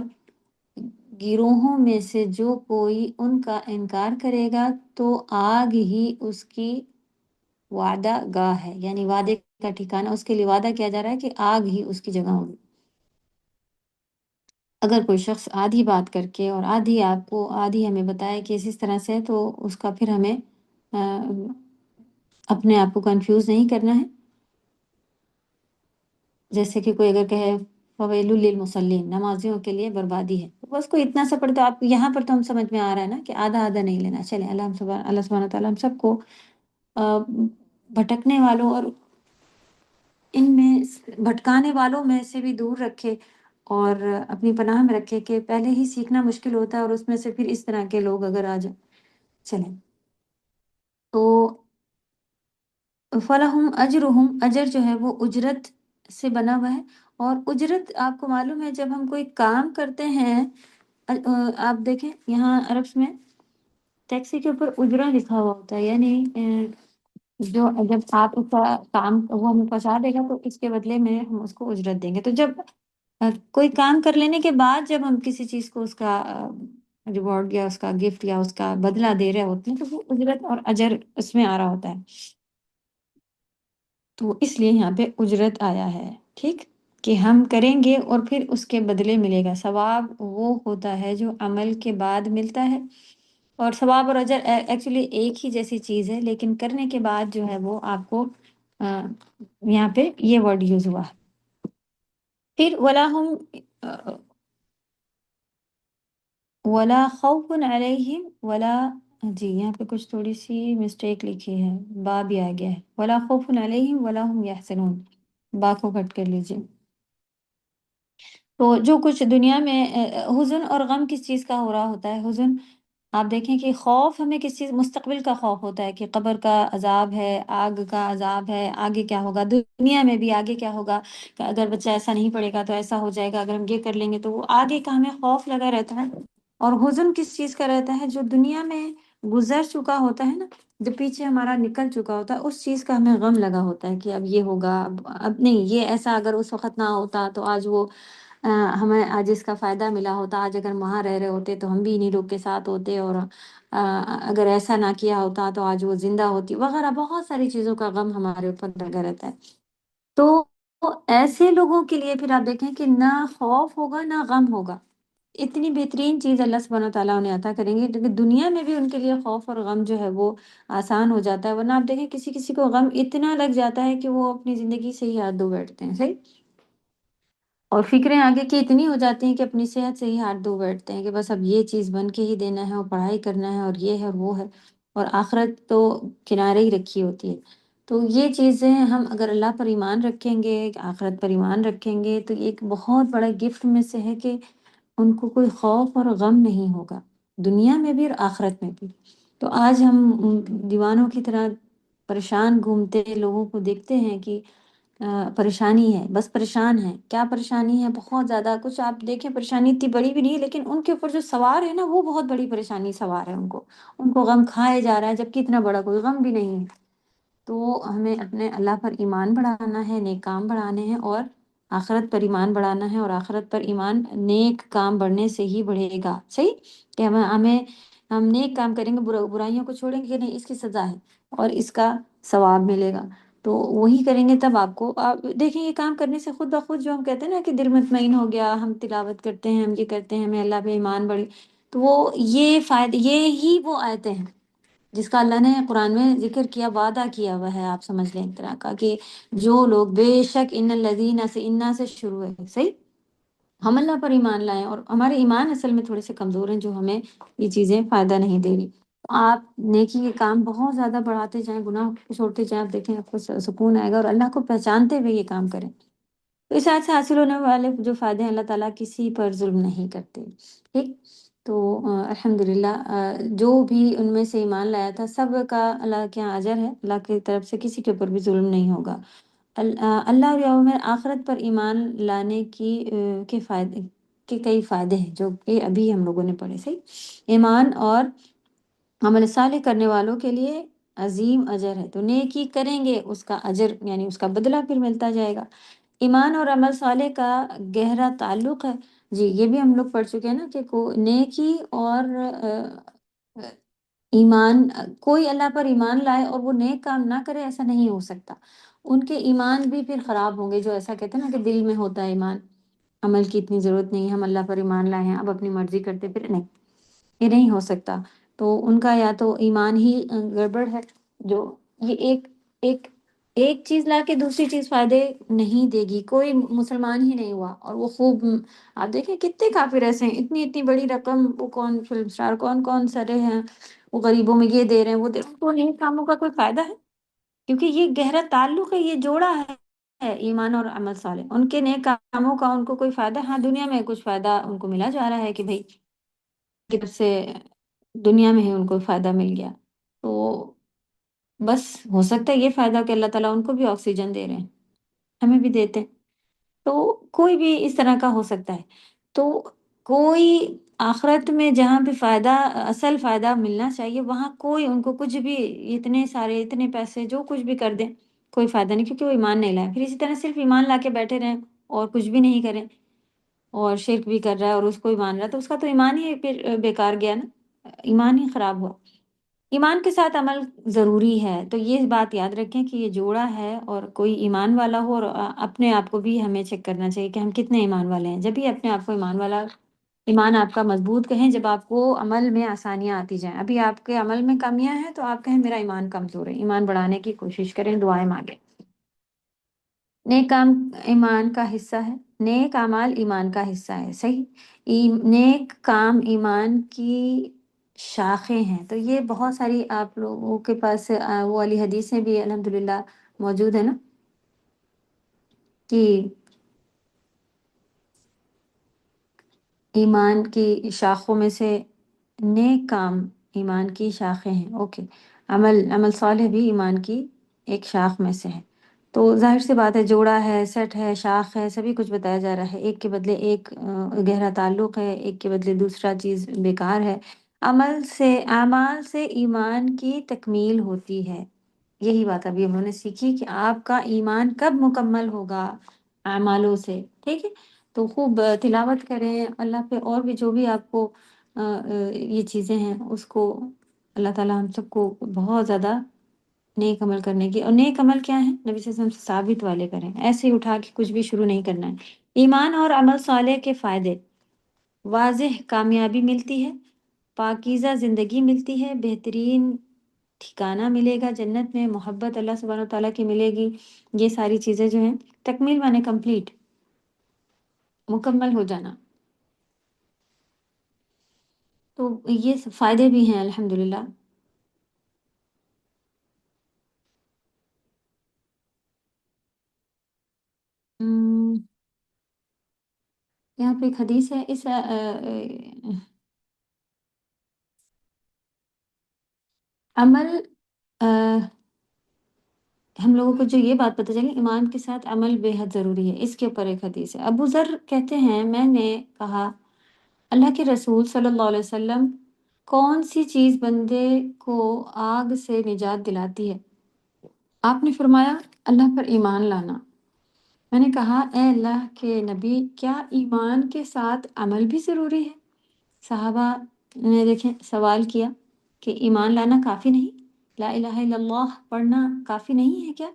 گروہوں میں سے جو کوئی ان کا انکار کرے گا تو آگ ہی اس کی وعدہ گاہ ہے، یعنی وعدے کا ٹھکانہ، اس کے لیے وعدہ کیا جا رہا ہے کہ آگ ہی اس کی جگہ ہوگی۔ اگر کوئی شخص آدھی بات کر کے اور آدھی آپ کو آدھی ہمیں بتائے کہ اس طرح سے، تو اس کا پھر ہمیں اپنے آپ کو کنفیوز نہیں کرنا ہے۔ جیسے کہ کوئی اگر کہے فویل للمصلین، نمازیوں کے لیے بربادی ہے، بس کوئی اتنا سا پڑھ، تو آپ یہاں پر تو ہم سمجھ میں آ رہا ہے نا کہ آدھا آدھا نہیں لینا۔ چلیں اللہ سبحانہ تعالیٰ ہم سب کو بھٹکنے والوں اور ان میں بھٹکانے والوں میں سے بھی دور رکھے، اور اپنی پناہ میں رکھے، کہ پہلے ہی سیکھنا مشکل ہوتا ہے اور اس میں سے پھر اس طرح کے لوگ اگر آ جائیں۔ چلیں، تو فَلَهُمْ أَجْرُهُمْ، اجر جو ہے وہ اجرت سے بنا ہوا ہے، اور اجرت آپ کو معلوم ہے جب ہم کوئی کام کرتے ہیں، آپ دیکھیں یہاں عربs میں ٹیکسی کے اوپر اجرا لکھا ہوا ہوتا ہے، یعنی جو جب آپ اس کا کام وہ ہمیں پہنچا دے گا تو اس کے بدلے میں ہم اس کو اجرت دیں گے۔ تو جب کوئی کام کر لینے کے بعد جب ہم کسی چیز کو اس کا ریوارڈ یا اس کا گفٹ یا اس کا بدلہ دے رہے ہوتے ہیں، تو وہ اجرت اور اجر اس میں آ رہا ہوتا ہے، تو اس لیے یہاں پہ اجرت آیا ہے، ٹھیک۔ کہ ہم کریں گے اور پھر اس کے بدلے ملے گا۔ ثواب وہ ہوتا ہے جو عمل کے بعد ملتا ہے، اور ثواب اور اجر ایکچولی ایک ہی جیسی چیز ہے، لیکن کرنے کے بعد جو ہے وہ آپ کو یہاں پہ یہ ورڈ یوز ہوا ہے۔ پھر ولا خوف علیہم ولا، جی یہاں پہ کچھ تھوڑی سی مسٹیک لکھی ہے، با بھی آ گیا ہے، ولا خوف علیہم ولا هم یحزنون، با کو کٹ کر لیجیے۔ تو جو کچھ دنیا میں حزن اور غم کس چیز کا ہو رہا ہوتا ہے؟ حزن آپ دیکھیں کہ خوف ہمیں کس چیز، مستقبل کا خوف ہوتا ہے کہ قبر کا عذاب ہے، آگ کا عذاب ہے، آگے کیا ہوگا، دنیا میں بھی آگے کیا ہوگا، کہ اگر بچہ ایسا نہیں پڑھے گا تو ایسا ہو جائے گا، اگر ہم یہ کر لیں گے تو وہ آگے کا ہمیں خوف لگا رہتا ہے۔ اور حزن کس چیز کا رہتا ہے؟ جو دنیا میں گزر چکا ہوتا ہے نا، جو پیچھے ہمارا نکل چکا ہوتا ہے، اس چیز کا ہمیں غم لگا ہوتا ہے کہ اب یہ ہوگا، اب نہیں، یہ ایسا اگر اس وقت نہ ہوتا تو آج وہ ہمیں آج اس کا فائدہ ملا ہوتا، آج اگر ہم وہاں رہ رہے ہوتے تو ہم بھی انہیں لوگ کے ساتھ ہوتے، اور اگر ایسا نہ کیا ہوتا تو آج وہ زندہ ہوتی، وغیرہ بہت ساری چیزوں کا غم ہمارے اوپر لگا رہتا ہے۔ تو ایسے لوگوں کے لیے پھر آپ دیکھیں کہ نہ خوف ہوگا نہ غم ہوگا، اتنی بہترین چیز اللہ سبحانہ وتعالیٰ انہیں عطا کریں گے، لیکن دنیا میں بھی ان کے لیے خوف اور غم جو ہے وہ آسان ہو جاتا ہے، ورنہ آپ دیکھیں کسی کسی کو غم اتنا لگ جاتا ہے کہ وہ اپنی زندگی سے ہی ہاتھ دھو بیٹھتے ہیں، صحیح، اور فکریں آگے کی اتنی ہو جاتی ہیں کہ اپنی صحت سے ہی ہاتھ دھو بیٹھتے ہیں کہ بس اب یہ چیز بن کے ہی دینا ہے، اور پڑھائی کرنا ہے، اور یہ ہے اور وہ ہے، اور آخرت تو کنارے ہی رکھی ہوتی ہے۔ تو یہ چیزیں ہم اگر اللہ پر ایمان رکھیں گے، آخرت پر ایمان رکھیں گے، تو ایک بہت بڑا گفٹ میں سے ہے کہ ان کو کوئی خوف اور غم نہیں ہوگا، دنیا میں بھی اور آخرت میں بھی۔ تو آج ہم دیوانوں کی طرح پریشان گھومتے لوگوں کو دیکھتے ہیں کہ پریشانی ہے، بس پریشان ہے، کیا پریشانی ہے؟ بہت زیادہ کچھ آپ دیکھیں، پریشانی اتنی بڑی بھی نہیں ہے، لیکن ان کے اوپر جو سوار ہے نا، وہ بہت بڑی پریشانی سوار ہے، ان کو غم کھائے جا رہا ہے، جبکہ اتنا بڑا کوئی غم بھی نہیں ہے۔ تو ہمیں اپنے اللہ پر ایمان بڑھانا ہے، نیک کام بڑھانے ہیں، اور آخرت پر ایمان بڑھانا ہے، اور آخرت پر ایمان نیک کام بڑھنے سے ہی بڑھے گا، صحیح، کہ ہم نیک کام کریں گے، برائیوں کو چھوڑیں گے کہ نہیں، اس کی سزا ہے اور اس کا ثواب ملے گا، تو وہی کریں گے تب آپ دیکھیں یہ کام کرنے سے خود بخود جو ہم کہتے ہیں نا کہ دل مطمئن ہو گیا، ہم تلاوت کرتے ہیں، ہم یہ کرتے ہیں، ہمیں اللہ پہ ایمان بڑھی، تو وہ یہ فائدے، یہ ہی وہ آیتیں ہیں جس کا اللہ نے قرآن میں ذکر کیا، وعدہ کیا ہوا ہے، آپ سمجھ لیں ایک طرح کا، کہ جو لوگ بے شک ان الذین سے، انا سے شروع ہے، صحیح، ہم اللہ پر ایمان لائیں، اور ہمارے ایمان اصل میں تھوڑے سے کمزور ہیں جو ہمیں یہ چیزیں فائدہ نہیں دے رہی۔ آپ نیکی کے کام بہت زیادہ بڑھاتے جائیں، گناہ کو چھوڑتے جائیں، آپ دیکھیں آپ کو سکون آئے گا، اور اللہ کو پہچانتے ہوئے یہ کام کریں، تو اس آیت سے حاصل ہونے والے جو فائدے ہیں، اللہ تعالیٰ کسی پر ظلم نہیں کرتے، ٹھیک۔ تو الحمدللہ جو بھی ان میں سے ایمان لایا تھا، سب کا اللہ کے یہاں اجر ہے، اللہ کی طرف سے کسی کے اوپر بھی ظلم نہیں ہوگا۔ اللہ اور یوم آخرت پر ایمان لانے کے فائدے، کے کئی فائدے ہیں جو کہ ابھی ہم لوگوں نے پڑھے، صحیح، ایمان اور عمل صالح کرنے والوں کے لیے عظیم اجر ہے، تو نیکی کریں گے اس کا اجر یعنی اس کا بدلہ پھر ملتا جائے گا۔ ایمان اور عمل صالح کا گہرا تعلق ہے، جی یہ بھی ہم لوگ پڑھ چکے ہیں نا، کہ نیکی اور ایمان، کوئی اللہ پر ایمان لائے اور وہ نیک کام نہ کرے، ایسا نہیں ہو سکتا، ان کے ایمان بھی پھر خراب ہوں گے، جو ایسا کہتے ہیں نا کہ دل میں ہوتا ہے ایمان، عمل کی اتنی ضرورت نہیں، ہم اللہ پر ایمان لائے ہیں اب اپنی مرضی کرتے پھر، نہیں، یہ نہیں ہو سکتا، تو ان کا یا تو ایمان ہی گڑبڑ ہے، جو یہ ایک ایک چیز لا کے دوسری چیز فائدے نہیں دے گی، کوئی مسلمان ہی نہیں ہوا اور وہ خوب، آپ دیکھیں کتنے کافر ایسے ہیں، اتنی اتنی بڑی رقم، وہ کون فلم سٹار، کون سارے ہیں، وہ غریبوں میں یہ دے رہے ہیں، وہ دے رہے ہیں، ان کو نیک کاموں کا کوئی فائدہ ہے؟ کیونکہ یہ گہرا تعلق ہے، یہ جوڑا ہے ایمان اور عمل صالح، ان کے نیک کاموں کا ان کو کوئی فائدہ، ہاں دنیا میں کچھ فائدہ ان کو ملا جا رہا ہے کہ بھائی کی طرف سے دنیا میں ہی ان کو فائدہ مل گیا، تو بس ہو سکتا ہے یہ فائدہ کہ اللہ تعالیٰ ان کو بھی آکسیجن دے رہے ہیں، ہمیں بھی دیتے ہیں، تو کوئی بھی اس طرح کا ہو سکتا ہے، تو کوئی آخرت میں جہاں بھی فائدہ، اصل فائدہ ملنا چاہیے، وہاں کوئی ان کو کچھ بھی، اتنے سارے اتنے پیسے جو کچھ بھی کر دیں کوئی فائدہ نہیں، کیونکہ وہ ایمان نہیں لائے، پھر اسی طرح صرف ایمان لا کے بیٹھے رہیں اور کچھ بھی نہیں کریں، اور شرک بھی کر رہا ہے اور اس کو ہی مان رہا ہے، تو اس کا تو ایمان ہی پھر بیکار گیا نا، ایمان ہی خراب ہوا۔ ایمان کے ساتھ عمل ضروری ہے، تو یہ بات یاد رکھیں کہ یہ جوڑا ہے، اور کوئی ایمان والا ہو، اور اپنے آپ کو بھی ہمیں چیک کرنا چاہیے کہ ہم کتنے ایمان والے ہیں۔ جب بھی اپنے آپ کو ایمان آپ کا مضبوط کہیں جب آپ کو عمل میں آسانیاں آتی جائیں۔ ابھی آپ کے عمل میں کمیاں ہیں تو آپ کہیں میرا ایمان کمزور ہے، ایمان بڑھانے کی کوشش کریں، دعائیں مانگیں۔ نیک کام ایمان کا حصہ ہے، نیک اعمال ایمان کا حصہ ہے، صحیح۔ نیک کام ایمان کی شاخیں ہیں، تو یہ بہت ساری آپ لوگوں کے پاس وہ والی حدیثیں بھی الحمدللہ موجود ہیں نا، کہ ایمان کی شاخوں میں سے نیک کام ایمان کی شاخیں ہیں، اوکے۔ عمل صالح بھی ایمان کی ایک شاخ میں سے ہے، تو ظاہر سی بات ہے، جوڑا ہے، سیٹ ہے، شاخ ہے، سبھی کچھ بتایا جا رہا ہے۔ ایک کے بدلے ایک گہرا تعلق ہے، ایک کے بدلے دوسرا چیز بیکار ہے۔ اعمال سے ایمان کی تکمیل ہوتی ہے، یہی بات ابھی ہم نے سیکھی کہ آپ کا ایمان کب مکمل ہوگا، اعمالوں سے، ٹھیک ہے۔ تو خوب تلاوت کریں اللہ پہ، اور بھی جو بھی آپ کو یہ چیزیں ہیں اس کو اللہ تعالیٰ ہم سب کو بہت زیادہ نیک عمل کرنے کی، اور نیک عمل کیا ہے، نبی صلی اللہ علیہ وسلم سے ثابت والے کریں، ایسے ہی اٹھا کے کچھ بھی شروع نہیں کرنا ہے۔ ایمان اور عمل صالح کے فائدے: واضح کامیابی ملتی ہے، پاکیزہ زندگی ملتی ہے، بہترین ٹھکانہ ملے گا جنت میں، محبت اللہ سبحانہ وتعالیٰ کی ملے گی۔ یہ ساری چیزیں جو ہیں، تکمیل مانے کمپلیٹ، مکمل ہو جانا، تو یہ فائدے بھی ہیں الحمدللہ۔ یہاں پہ ایک حدیث ہے، اس عمل ہم لوگوں کو جو یہ بات پتہ چلی، ایمان کے ساتھ عمل بے حد ضروری ہے، اس کے اوپر ایک حدیث ہے۔ ابو ذر کہتے ہیں، میں نے کہا اللہ کے رسول صلی اللہ علیہ وسلم، کون سی چیز بندے کو آگ سے نجات دلاتی ہے؟ آپ نے فرمایا اللہ پر ایمان لانا۔ میں نے کہا اے اللہ کے نبی، کیا ایمان کے ساتھ عمل بھی ضروری ہے؟ صحابہ نے دیکھیں سوال کیا کہ ایمان لانا کافی نہیں، لا الہ الا اللہ پڑھنا کافی نہیں ہے کیا؟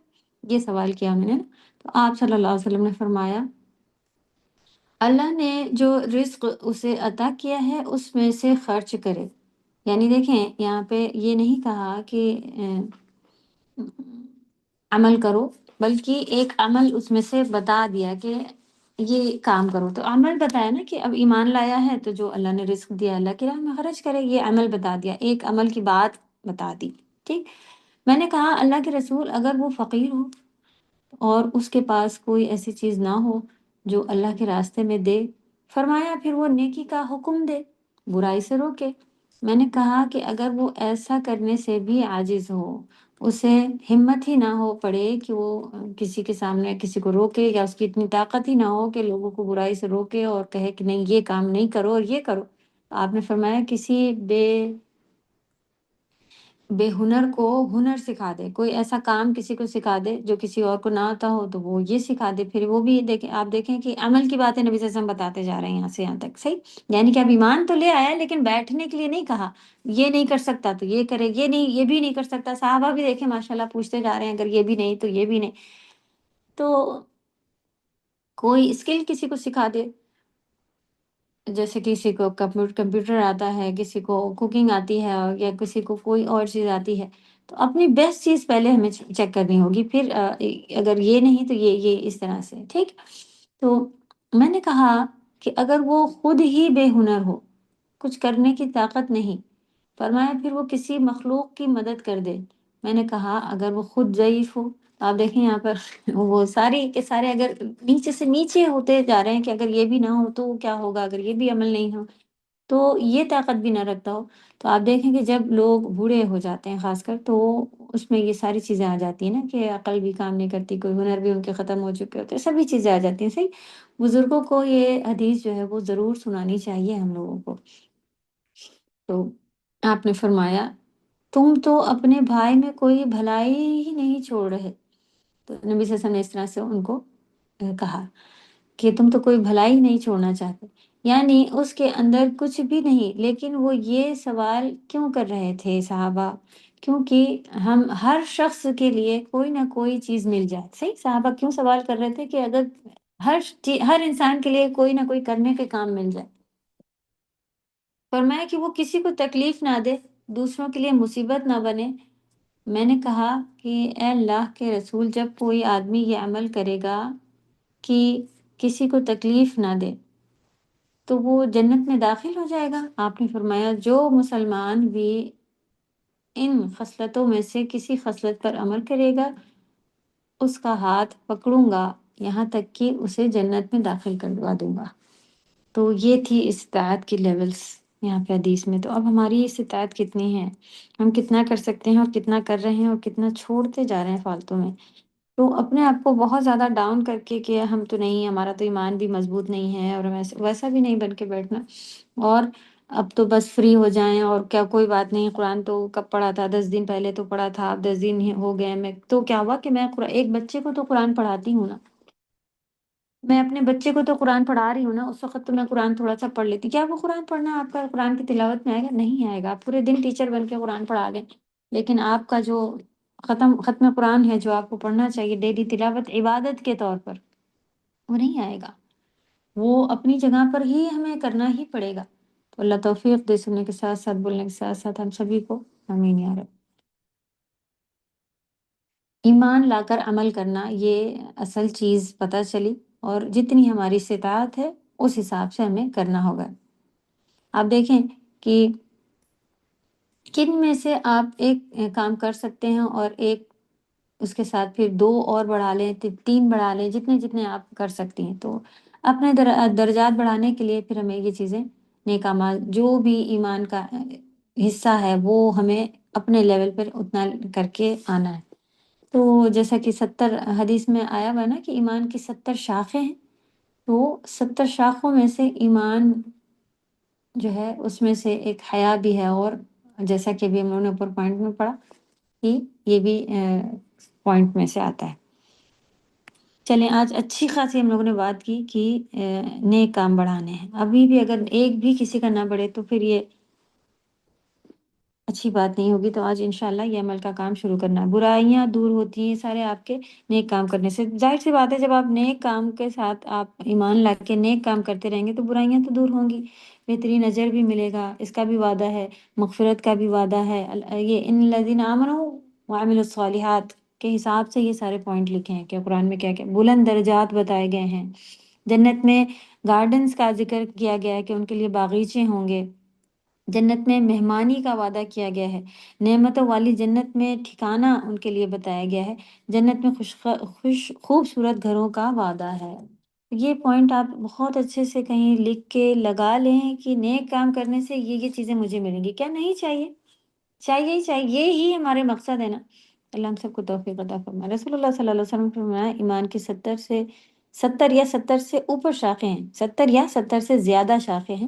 یہ سوال کیا میں نے، تو آپ صلی اللہ علیہ وسلم نے فرمایا اللہ نے جو رزق اسے عطا کیا ہے اس میں سے خرچ کرے۔ یعنی دیکھیں یہاں پہ یہ نہیں کہا کہ عمل کرو، بلکہ ایک عمل اس میں سے بتا دیا کہ یہ کام کرو، تو عمل بتایا نا کہ اب ایمان لایا ہے تو جو اللہ نے رزق دیا اللہ کی راہ میں خرچ کرے، یہ عمل بتا دیا، ایک عمل کی بات بتا دی، ٹھیک۔ میں نے کہا اللہ کے رسول، اگر وہ فقیر ہو اور اس کے پاس کوئی ایسی چیز نہ ہو جو اللہ کے راستے میں دے، فرمایا پھر وہ نیکی کا حکم دے، برائی سے روکے۔ میں نے کہا کہ اگر وہ ایسا کرنے سے بھی عاجز ہو، اسے ہمت ہی نہ ہو پڑے کہ وہ کسی کے سامنے کسی کو روکے، یا اس کی اتنی طاقت ہی نہ ہو کہ لوگوں کو برائی سے روکے اور کہے کہ نہیں یہ کام نہیں کرو اور یہ کرو، تو آپ نے فرمایا کسی بے ہنر کو ہنر سکھا دے، کوئی ایسا کام کسی کو سکھا دے جو کسی اور کو نہ آتا ہو تو وہ یہ سکھا دے، پھر وہ بھی دیکھیں، آپ دیکھیں کہ عمل کی باتیں نبی صلی اللہ علیہ وسلم بتاتے جا رہے ہیں یہاں سے یہاں تک، صحیح۔ یعنی کہ اب ایمان تو لے آیا لیکن بیٹھنے کے لیے نہیں کہا، یہ نہیں کر سکتا تو یہ کرے، یہ نہیں، یہ بھی نہیں کر سکتا، صحابہ بھی دیکھیں ماشاءاللہ پوچھتے جا رہے ہیں، اگر یہ بھی نہیں تو یہ بھی نہیں، تو کوئی اسکل کسی کو سکھا دے، جیسے کسی کو کمپیوٹر آتا ہے، کسی کو کوکنگ آتی ہے، یا کسی کو کوئی اور چیز آتی ہے، تو اپنی بیسٹ چیز پہلے ہمیں چیک کرنی ہوگی، پھر اگر یہ نہیں تو یہ اس طرح سے، ٹھیک۔ تو میں نے کہا کہ اگر وہ خود ہی بے ہنر ہو، کچھ کرنے کی طاقت نہیں، فرمایا پھر وہ کسی مخلوق کی مدد کر دے۔ میں نے کہا اگر وہ خود ضعیف ہو، تو آپ دیکھیں یہاں پر وہ سارے کے سارے اگر نیچے سے نیچے ہوتے جا رہے ہیں کہ اگر یہ بھی نہ ہو تو کیا ہوگا، اگر یہ بھی عمل نہیں ہو تو یہ طاقت بھی نہ رکھتا ہو، تو آپ دیکھیں کہ جب لوگ بوڑھے ہو جاتے ہیں خاص کر، تو اس میں یہ ساری چیزیں آ جاتی ہیں نا کہ عقل بھی کام نہیں کرتی، کوئی ہنر بھی ان کے ختم ہو چکے ہوتے ہیں، سبھی چیزیں آ جاتی ہیں، صحیح۔ بزرگوں کو یہ حدیث جو ہے وہ ضرور سنانی چاہیے ہم لوگوں کو۔ تو آپ نے فرمایا تم تو اپنے بھائی میں کوئی بھلائی ہی نہیں چھوڑ رہے، تو نبی صلی اللہ علیہ وسلم نے اس طرح سے ان کو کہا۔ کہ تم تو کوئی بھلائی نہیں چھوڑنا چاہتے، یعنی اس کے اندر کچھ بھی نہیں، لیکن وہ یہ سوال کیوں کر رہے تھے صحابہ؟ کیونکہ ہم ہر شخص کے لیے کوئی نہ کوئی چیز مل جائے. صحیح، صحابہ کیوں سوال کر رہے تھے کہ اگر ہر انسان کے لیے کوئی نہ کوئی کرنے کے کام مل جائے. فرمایا کہ وہ کسی کو تکلیف نہ دے، دوسروں کے لیے مصیبت نہ بنے. میں نے کہا کہ اے اللہ کے رسول، جب کوئی آدمی یہ عمل کرے گا کہ کسی کو تکلیف نہ دے تو وہ جنت میں داخل ہو جائے گا. آپ نے فرمایا جو مسلمان بھی ان خصلتوں میں سے کسی خصلت پر عمل کرے گا اس کا ہاتھ پکڑوں گا یہاں تک کہ اسے جنت میں داخل کروا دوں گا. تو یہ تھی استطاعت کی لیولز یہاں پہ حدیث میں. تو اب ہماری استطاعت کتنی ہے، ہم کتنا کر سکتے ہیں اور کتنا کر رہے ہیں اور کتنا چھوڑتے جا رہے ہیں فالتو میں. تو اپنے آپ کو بہت زیادہ ڈاؤن کر کے کہ ہم تو نہیں، ہمارا تو ایمان بھی مضبوط نہیں ہے اور ویسا بھی نہیں بن کے بیٹھنا، اور اب تو بس فری ہو جائیں اور کیا کوئی بات نہیں، قرآن تو کب پڑھا تھا، 10 دن پہلے تو پڑھا تھا، اب 10 دن ہو گئے، میں تو کیا ہوا کہ میں ایک بچے کو تو قرآن پڑھاتی ہوں نا، میں اپنے بچے کو تو قرآن پڑھا رہی ہوں نا، اس وقت تو میں قرآن تھوڑا سا پڑھ لیتی. کیا وہ قرآن پڑھنا آپ کا قرآن کی تلاوت میں آئے گا؟ نہیں آئے گا. آپ پورے دن ٹیچر بن کے قرآن پڑھا لیں، لیکن آپ کا جو ختم قرآن ہے جو آپ کو پڑھنا چاہیے ڈیلی تلاوت عبادت کے طور پر، وہ نہیں آئے گا. وہ اپنی جگہ پر ہی ہمیں کرنا ہی پڑے گا. تو اللہ توفیق دے، سننے کے ساتھ ساتھ بولنے کے ساتھ ساتھ ہم سبھی کو. آمین یا رب. ایمان لا کر عمل کرنا، یہ اصل چیز پتہ چلی، اور جتنی ہماری استطاعت ہے اس حساب سے ہمیں کرنا ہوگا. آپ دیکھیں کہ کن میں سے آپ ایک کام کر سکتے ہیں اور ایک اس کے ساتھ پھر 2 اور بڑھا لیں، 3 بڑھا لیں، جتنے آپ کر سکتی ہیں. تو اپنے درجات بڑھانے کے لیے پھر ہمیں یہ چیزیں نیک اعمال جو بھی ایمان کا حصہ ہے وہ ہمیں اپنے لیول پر اتنا کر کے آنا ہے. تو جیسا کہ 70 حدیث میں آیا ہوا نا کہ ایمان کی 70 شاخیں ہیں، تو 70 شاخوں میں سے ایمان جو ہے اس میں سے ایک حیا بھی ہے، اور جیسا کہ ابھی ہم لوگوں نے اوپر پوائنٹ میں پڑھا کہ یہ بھی پوائنٹ میں سے آتا ہے. چلیں، آج اچھی خاصی ہم لوگوں نے بات کی کہ نیک کام بڑھانے ہیں. ابھی بھی اگر ایک بھی کسی کا نہ بڑھے تو پھر یہ اچھی بات نہیں ہوگی. تو آج انشاءاللہ یہ عمل کا کام شروع کرنا ہے. برائیاں دور ہوتی ہیں سارے آپ کے نیک کام کرنے سے. ظاہر سی بات ہے جب آپ نیک کام کے ساتھ آپ ایمان لا کے نیک کام کرتے رہیں گے تو برائیاں تو دور ہوں گی، بہترین اجر بھی ملے گا، اس کا بھی وعدہ ہے، مغفرت کا بھی وعدہ ہے. یہ ان الذین آمنوا وعملوا الصالحات کے حساب سے یہ سارے پوائنٹ لکھے ہیں کہ قرآن میں کیا کیا بلند درجات بتائے گئے ہیں. جنت میں گارڈنز کا ذکر کیا گیا ہے کہ ان کے لیے باغیچے ہوں گے. جنت میں مہمانی کا وعدہ کیا گیا ہے، نعمتوں والی جنت میں ٹھکانہ ان کے لیے بتایا گیا ہے. جنت میں خوبصورت گھروں کا وعدہ ہے. یہ پوائنٹ آپ بہت اچھے سے کہیں لکھ کے لگا لیں کہ نیک کام کرنے سے یہ چیزیں مجھے ملیں گی. کیا نہیں چاہیے؟ چاہیے ہی چاہیے، یہی ہمارے مقصد ہے نا. اللہ ہم سب کو توفیق عطا فرمائے. رسول اللہ صلی اللہ علیہ وسلم نے فرمایا ایمان کی 70 یا 70 سے اوپر شاخیں ہیں، 70 یا 70 سے زیادہ شاخیں ہیں.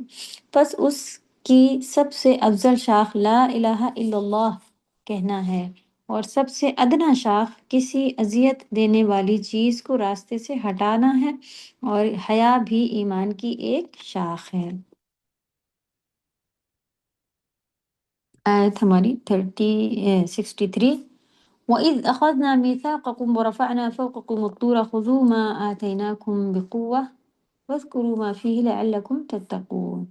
بس اس کی سب سے افضل شاخ لا الہ الا اللہ کہنا ہے، اور سب سے ادنا شاخ کسی اذیت دینے والی چیز کو راستے سے ہٹانا ہے، اور حیا بھی ایمان کی ایک شاخ ہے. آیت ہماری 63. وَإِذْ أَخَذْنَا مِيثَاقَكُمْ وَرَفَعْنَا فَوْقَكُمُ الطُّورَ خُذُوا مَا آتَيْنَاكُمْ بِقُوَّةٍ وَاذْكُرُوا مَا فِيهِ لَعَلَّكُمْ تَتَّقُونَ.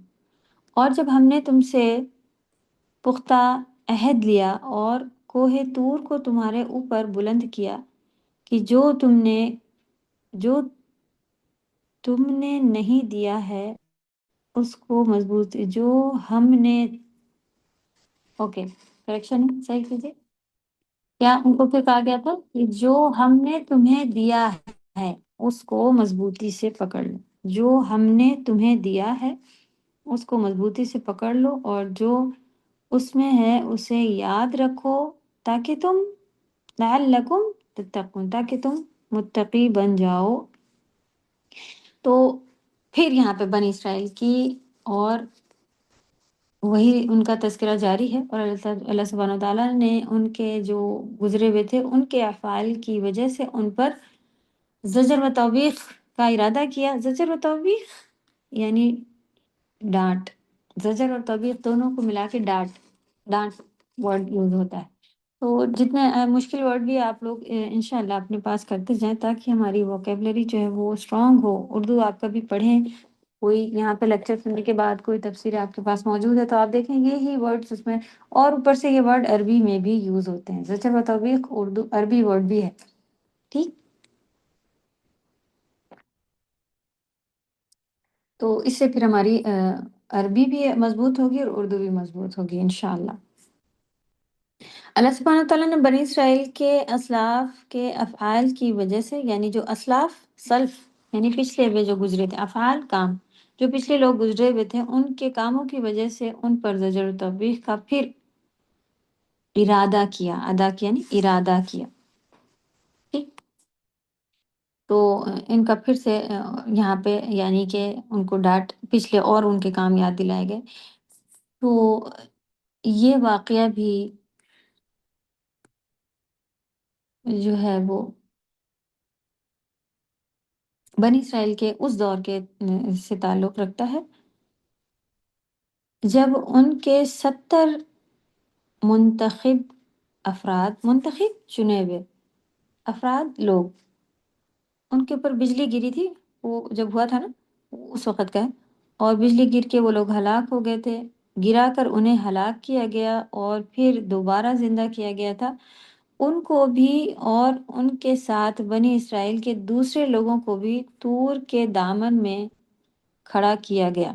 اور جب ہم نے تم سے پختہ عہد لیا اور کوہ طور کو تمہارے اوپر بلند کیا کہ جو تم نے نہیں دیا ہے اس کو مضبوط، جو ہم نے اوکے کریکشن صحیح کیجیے. کیا ان کو پھر کہا گیا تھا کہ جو ہم نے تمہیں دیا ہے اس کو مضبوطی سے پکڑ لو. جو ہم نے تمہیں دیا ہے اس کو مضبوطی سے پکڑ لو، اور جو اس میں ہے اسے یاد رکھو تاکہ تم لعلکم تتقون، تاکہ تم متقی بن جاؤ. تو پھر یہاں پہ بنی اسرائیل کی اور وہی ان کا تذکرہ جاری ہے، اور اللہ سبحانہ وتعالیٰ نے ان کے جو گزرے ہوئے تھے ان کے افعال کی وجہ سے ان پر زجر و توبیخ کا ارادہ کیا. زجر و توبیخ یعنی ڈانٹ. زجر اور توبیخ دونوں کو ملا کے ڈانٹ ورڈ یوز ہوتا ہے. تو جتنے مشکل ورڈ بھی آپ لوگ انشاءاللہ اپنے پاس کرتے جائیں تاکہ ہماری ووکیبلری جو ہے وہ اسٹرانگ ہو. اردو آپ کبھی پڑھیں، کوئی یہاں پہ لیکچر سننے کے بعد کوئی تفسیر آپ کے پاس موجود ہے تو آپ دیکھیں یہی ورڈز اس میں، اور اوپر سے یہ ورڈ عربی میں بھی یوز ہوتے ہیں. زجر و توبیخ اردو عربی ورڈ بھی ہے. ٹھیک، تو اس سے پھر ہماری عربی بھی مضبوط ہوگی اور اردو بھی مضبوط ہوگی انشاءاللہ. اللہ سبحانہ وتعالیٰ نے بنی اسرائیل کے اسلاف کے افعال کی وجہ سے، یعنی جو اسلاف سلف یعنی پچھلے ہوئے جو گزرے تھے، افعال کام جو پچھلے لوگ گزرے ہوئے تھے، ان کے کاموں کی وجہ سے ان پر زجر و توبیخ کا پھر ارادہ کیا. ادا کیا یعنی ارادہ کیا. ٹھیک، تو ان کا پھر سے یہاں پہ یعنی کہ ان کو ڈانٹ پچھلے اور ان کے کام یاد دلائے گئے. تو یہ واقعہ بھی جو ہے وہ بنی اسرائیل کے اس دور کے سے تعلق رکھتا ہے جب ان کے 70 منتخب افراد، منتخب چنے ہوئے افراد لوگ، ان کے اوپر بجلی گری تھی. وہ جب ہوا تھا نا اس وقت کا ہے، اور بجلی گر کے وہ لوگ ہلاک ہو گئے تھے. گرا کر انہیں ہلاک کیا گیا اور پھر دوبارہ زندہ کیا گیا تھا. ان کو بھی اور ان کے ساتھ بنی اسرائیل کے دوسرے لوگوں کو بھی طور کے دامن میں کھڑا کیا گیا.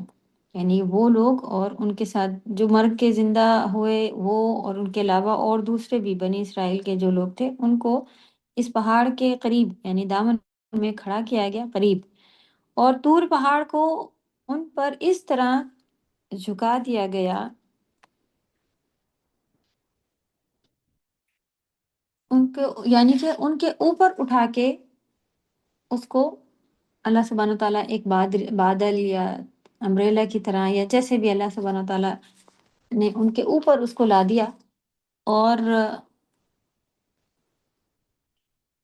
یعنی وہ لوگ اور ان کے ساتھ جو مر کے زندہ ہوئے وہ، اور ان کے علاوہ اور دوسرے بھی بنی اسرائیل کے جو لوگ تھے، ان کو اس پہاڑ کے قریب یعنی دامن میں کھڑا کیا گیا قریب. اور طور پہاڑ کو ان پر اس طرح جھکا دیا گیا، ان کو یعنی کہ ان کے اوپر اٹھا کے اس کو اللہ سبحانہ تعالیٰ ایک بادل یا امبریلا کی طرح یا جیسے بھی اللہ سبحانہ تعالیٰ نے ان کے اوپر اس کو لا دیا. اور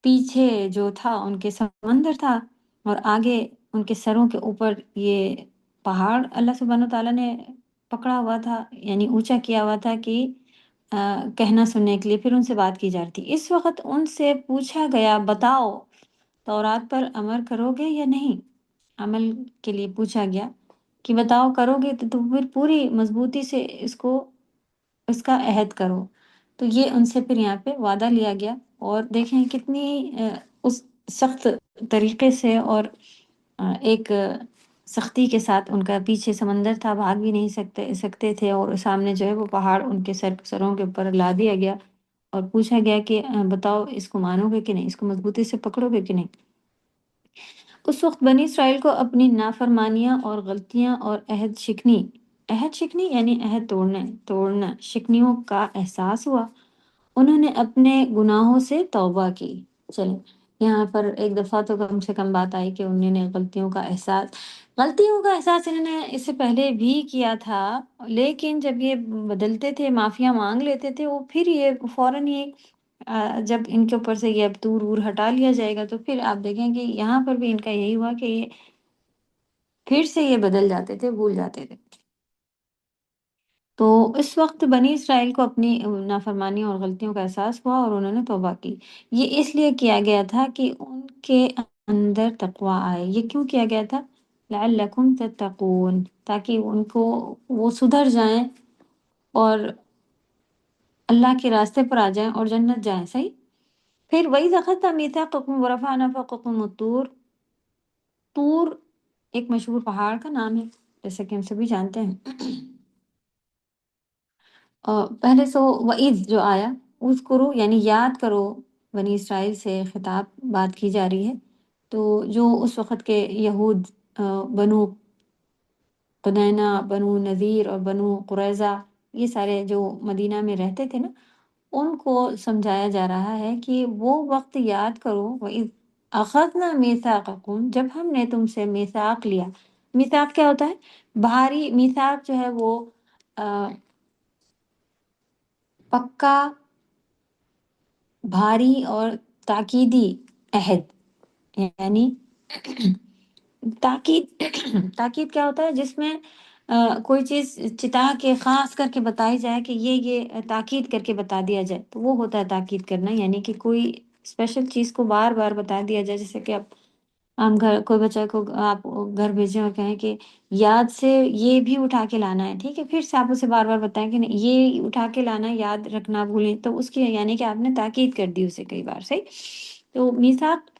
پیچھے جو تھا ان کے سمندر تھا، اور آگے ان کے سروں کے اوپر یہ پہاڑ اللہ سبحانہ تعالیٰ نے پکڑا ہوا تھا، یعنی اونچا کیا ہوا تھا کہ کہنا سننے کے لیے. پھر ان سے بات کی جا رہی تھی. اس وقت ان سے پوچھا گیا بتاؤ تورات پر عمل کرو گے یا نہیں. عمل کے لیے پوچھا گیا کہ بتاؤ کرو گے تو پھر پوری مضبوطی سے اس کا عہد کرو. تو یہ ان سے پھر یہاں پہ وعدہ لیا گیا. اور دیکھیں کتنی اس سخت طریقے سے اور ایک سختی کے ساتھ ان کا پیچھے سمندر تھا، بھاگ بھی نہیں سکتے تھے، اور سامنے جو ہے وہ پہاڑ ان کے سروں کے اوپر لا دیا گیا اور پوچھا گیا کہ بتاؤ اس کو مانو گے کہ نہیں، اس کو مضبوطی سے پکڑو گے کہ نہیں. اس وقت بنی اسرائیل کو اپنی نافرمانیاں اور غلطیاں اور عہد شکنی یعنی عہد توڑنا شکنیوں کا احساس ہوا. انہوں نے اپنے گناہوں سے توبہ کی. چلیں یہاں پر ایک دفعہ تو کم سے کم بات آئی کہ انہوں نے غلطیوں کا احساس انہوں نے اس سے پہلے بھی کیا تھا، لیکن جب یہ بدلتے تھے، معافیاں مانگ لیتے تھے، وہ پھر یہ فوراً یہ جب ان کے اوپر سے یہ اب طور ہٹا لیا جائے گا تو پھر آپ دیکھیں کہ یہاں پر بھی ان کا یہی ہوا کہ یہ پھر سے یہ بدل جاتے تھے، بھول جاتے تھے. تو اس وقت بنی اسرائیل کو اپنی نافرمانیوں اور غلطیوں کا احساس ہوا اور انہوں نے توبہ کی. یہ اس لیے کیا گیا تھا کہ ان کے اندر تقویٰ آئے. یہ کیوں کیا گیا تھا؟ لعلکم تتقون، تاکہ ان کو وہ سدھر جائیں اور اللہ کے راستے پر آ جائیں اور جنت جائیں. صحیح. پھر وَإِذْ أَخَذْنَا مِيثَاقَكُمْ وَرَفَعْنَا فَوْقَكُمُ الطُّورَ، طور ایک مشہور پہاڑ کا نام ہے جیسا کہ ہم سبھی جانتے ہیں. پہلے سو وَإِذْ جو آیا، اذکرو یعنی یاد کرو، بنی اسرائیل سے خطاب بات کی جا رہی ہے. تو جو اس وقت کے یہود بنو قنینہ، بنو نذیر اور بنو قریظہ، یہ سارے جو مدینہ میں رہتے تھے نا، ان کو سمجھایا جا رہا ہے کہ وہ وقت یاد کرو وَإِذْ أَخَذْنَا مِيثَاقَكُمْ، جب ہم نے تم سے میثاق لیا. میثاق کیا ہوتا ہے؟ بھاری. میثاق جو ہے وہ پکا، بھاری اور تاکیدی عہد. یعنی تاکید تاکید کیا ہوتا ہے؟ جس میں کوئی چیز چتا کے خاص کر کے بتائی جائے کہ یہ تاکید کر کے بتا دیا جائے، تو وہ ہوتا ہے تاکید کرنا، یعنی کہ کوئی اسپیشل چیز کو بار بار بتا دیا جائے. جیسے کہ اب ہم گھر کوئی بچہ کو آپ گھر بھیجیں اور کہیں کہ یاد سے یہ بھی اٹھا کے لانا ہے، ٹھیک ہے، پھر سے آپ اسے بار بار بتائیں کہ نہیں یہ اٹھا کے لانا ہے، یاد رکھنا بھولیں، تو اس کی یعنی کہ آپ نے تاکید کر دی اسے کئی بار. صحیح. تو میثاق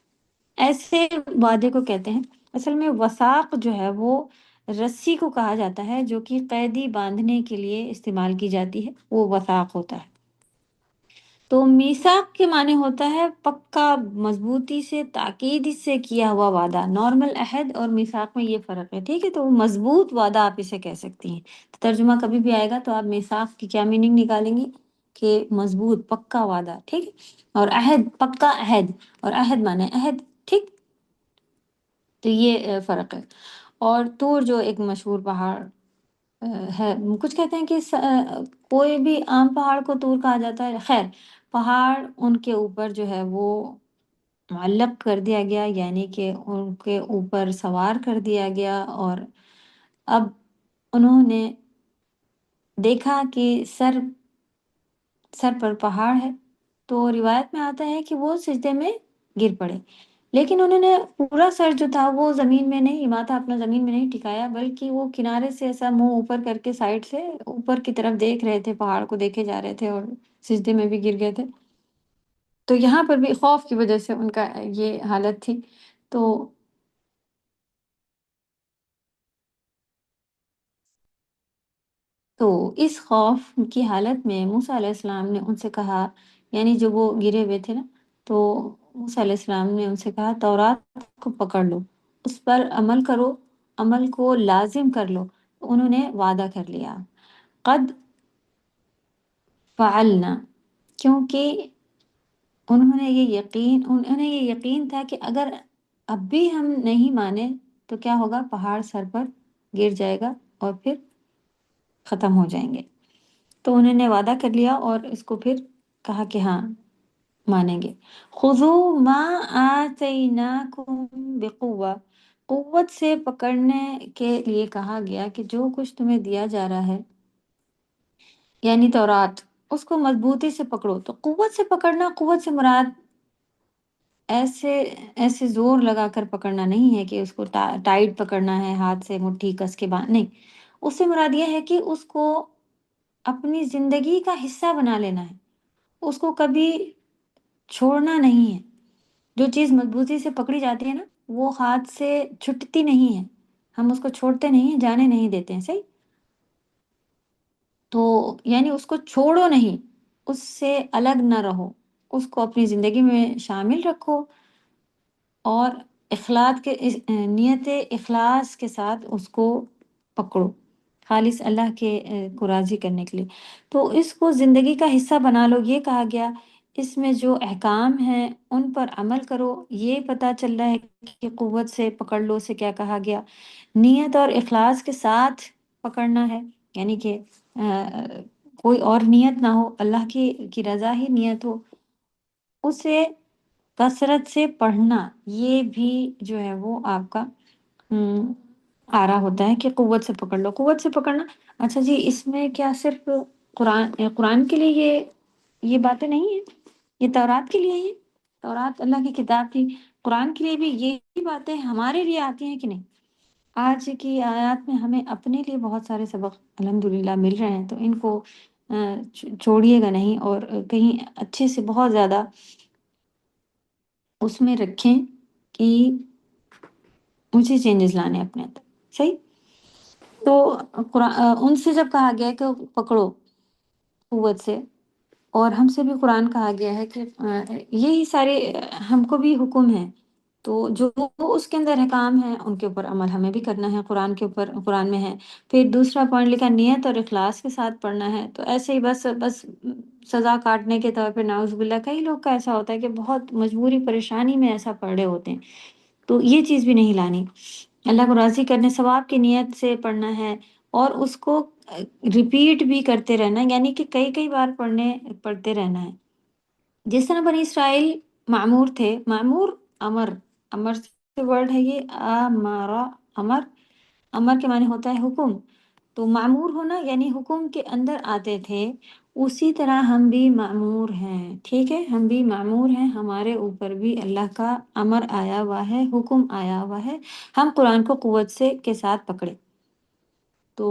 ایسے وعدے کو کہتے ہیں. اصل میں وثاق جو ہے وہ رسی کو کہا جاتا ہے جو کہ قیدی باندھنے کے لیے استعمال کی جاتی ہے، وہ وثاق ہوتا ہے. تو میثاق کے معنی ہوتا ہے پکا، مضبوطی سے، تاکید سے کیا ہوا وعدہ. نارمل عہد اور میثاق میں یہ فرق ہے، ٹھیک ہے. تو مضبوط وعدہ آپ اسے کہہ سکتی ہیں. تو ترجمہ کبھی بھی آئے گا تو آپ میثاق کی کیا میننگ نکالیں گی؟ کہ مضبوط، پکا وعدہ، ٹھیک ہے. اور عہد، پکا عہد، اور عہد مانے عہد، ٹھیک. تو یہ فرق ہے. اور طور جو ایک مشہور پہاڑ ہے، کچھ کہتے ہیں کہ کوئی بھی عام پہاڑ کو طور کہا جاتا ہے. خیر، پہاڑ ان کے اوپر جو ہے وہ معلق کر دیا گیا، یعنی کہ ان کے اوپر سوار کر دیا گیا. اور اب انہوں نے دیکھا کہ سر پر پہاڑ ہے، تو روایت میں آتا ہے کہ وہ سجدے میں گر پڑے. لیکن انہوں نے پورا سر جو تھا وہ زمین میں نہیں، ماتھا اپنا زمین میں نہیں ٹکایا، بلکہ وہ کنارے سے ایسا منہ اوپر کر کے سائڈ سے اوپر کی طرف دیکھ رہے تھے، پہاڑ کو دیکھے جا رہے تھے، اور سجدے میں بھی گر گئے تھے. تو یہاں پر بھی خوف کی وجہ سے ان کا یہ حالت تھی. تو اس خوف کی حالت میں موسیٰ علیہ السلام نے ان سے کہا، یعنی جو وہ گرے ہوئے تھے نا، تو موسیٰ علیہ السلام نے ان سے کہا تورات کو پکڑ لو، اس پر عمل کرو، عمل کو لازم کر لو. تو انہوں نے وعدہ کر لیا، قد فعلنا، کیونکہ انہوں نے یہ یقین تھا کہ اگر اب بھی ہم نہیں مانے تو کیا ہوگا؟ پہاڑ سر پر گر جائے گا اور پھر ختم ہو جائیں گے. تو انہوں نے وعدہ کر لیا اور اس کو پھر کہا کہ ہاں مانیں گے. خذوا ما آتیناکم بقوہ، قوت سے پکڑنے کے لیے کہا گیا کہ جو کچھ تمہیں دیا جا رہا ہے، یعنی تورات، اس کو مضبوطی سے پکڑو. تو قوت سے پکڑنا، قوت سے مراد ایسے زور لگا کر پکڑنا نہیں ہے کہ اس کو ٹائٹ پکڑنا ہے، ہاتھ سے مٹھی کس کے باندھ، نہیں. اس سے مراد یہ ہے کہ اس کو اپنی زندگی کا حصہ بنا لینا ہے، اس کو کبھی چھوڑنا نہیں ہے. جو چیز مضبوطی سے پکڑی جاتی ہے نا، وہ ہاتھ سے چھٹتی نہیں ہے، ہم اس کو چھوڑتے نہیں ہیں، جانے نہیں دیتے ہیں. صحیح. تو یعنی اس کو چھوڑو نہیں، اس سے الگ نہ رہو، اس کو اپنی زندگی میں شامل رکھو، اور نیت اخلاص کے ساتھ اس کو پکڑو، خالص اللہ کے کو راضی کرنے کے لیے. تو اس کو زندگی کا حصہ بنا لو، یہ کہا گیا. اس میں جو احکام ہیں ان پر عمل کرو. یہ پتہ چل رہا ہے کہ قوت سے پکڑ لو سے کیا کہا گیا؟ نیت اور اخلاص کے ساتھ پکڑنا ہے، یعنی کہ کوئی اور نیت نہ ہو، اللہ کی رضا ہی نیت ہو. اسے کثرت سے پڑھنا، یہ بھی جو ہے وہ آپ کا آرا ہوتا ہے کہ قوت سے پکڑ لو، قوت سے پکڑنا. اچھا جی، اس میں کیا صرف قرآن کے لیے یہ باتیں نہیں ہیں؟ یہ تورات کے لیے ہی، تورات اللہ کی کتاب تھی، قرآن کے لیے بھی یہی باتیں ہمارے لیے آتی ہیں کہ نہیں؟ آج کی آیات میں ہمیں اپنے لیے بہت سارے سبق الحمدللہ مل رہے ہیں، تو ان کو چھوڑیے گا نہیں، اور کہیں اچھے سے بہت زیادہ اس میں رکھیں کہ مجھے چینجز لانے اپنے اندر. صحیح. تو ان سے جب کہا گیا کہ پکڑو قوت سے، اور ہم سے بھی قرآن کہا گیا ہے کہ یہی سارے ہم کو بھی حکم ہے، تو جو اس کے اندر احکام ہیں ان کے اوپر عمل ہمیں بھی کرنا ہے، قرآن کے اوپر، قرآن میں ہے. پھر دوسرا پوائنٹ لکھا نیت اور اخلاص کے ساتھ پڑھنا ہے. تو ایسے ہی بس سزا کاٹنے کے طور پہ، نعوذ باللہ، کئی لوگ کا ایسا ہوتا ہے کہ بہت مجبوری پریشانی میں ایسا پڑھ رہے ہوتے ہیں. تو یہ چیز بھی نہیں لانی. اللہ کو راضی کرنے، ثواب کی نیت سے پڑھنا ہے، اور اس کو ریپیٹ بھی کرتے رہنا، یعنی کہ کئی بار پڑھتے رہنا ہے. جس طرح بنی اسرائیل معمور تھے، معمور امر ورڈ ہے یہ امارا، امر کے معنی ہوتا ہے حکم، تو معمور ہونا یعنی حکم کے اندر آتے تھے، اسی طرح ہم بھی معمور ہیں، ٹھیک ہے، ہم بھی معمور ہیں، ہمارے اوپر بھی اللہ کا امر آیا ہوا ہے، حکم آیا ہوا ہے، ہم قرآن کو قوت سے کے ساتھ پکڑے۔ تو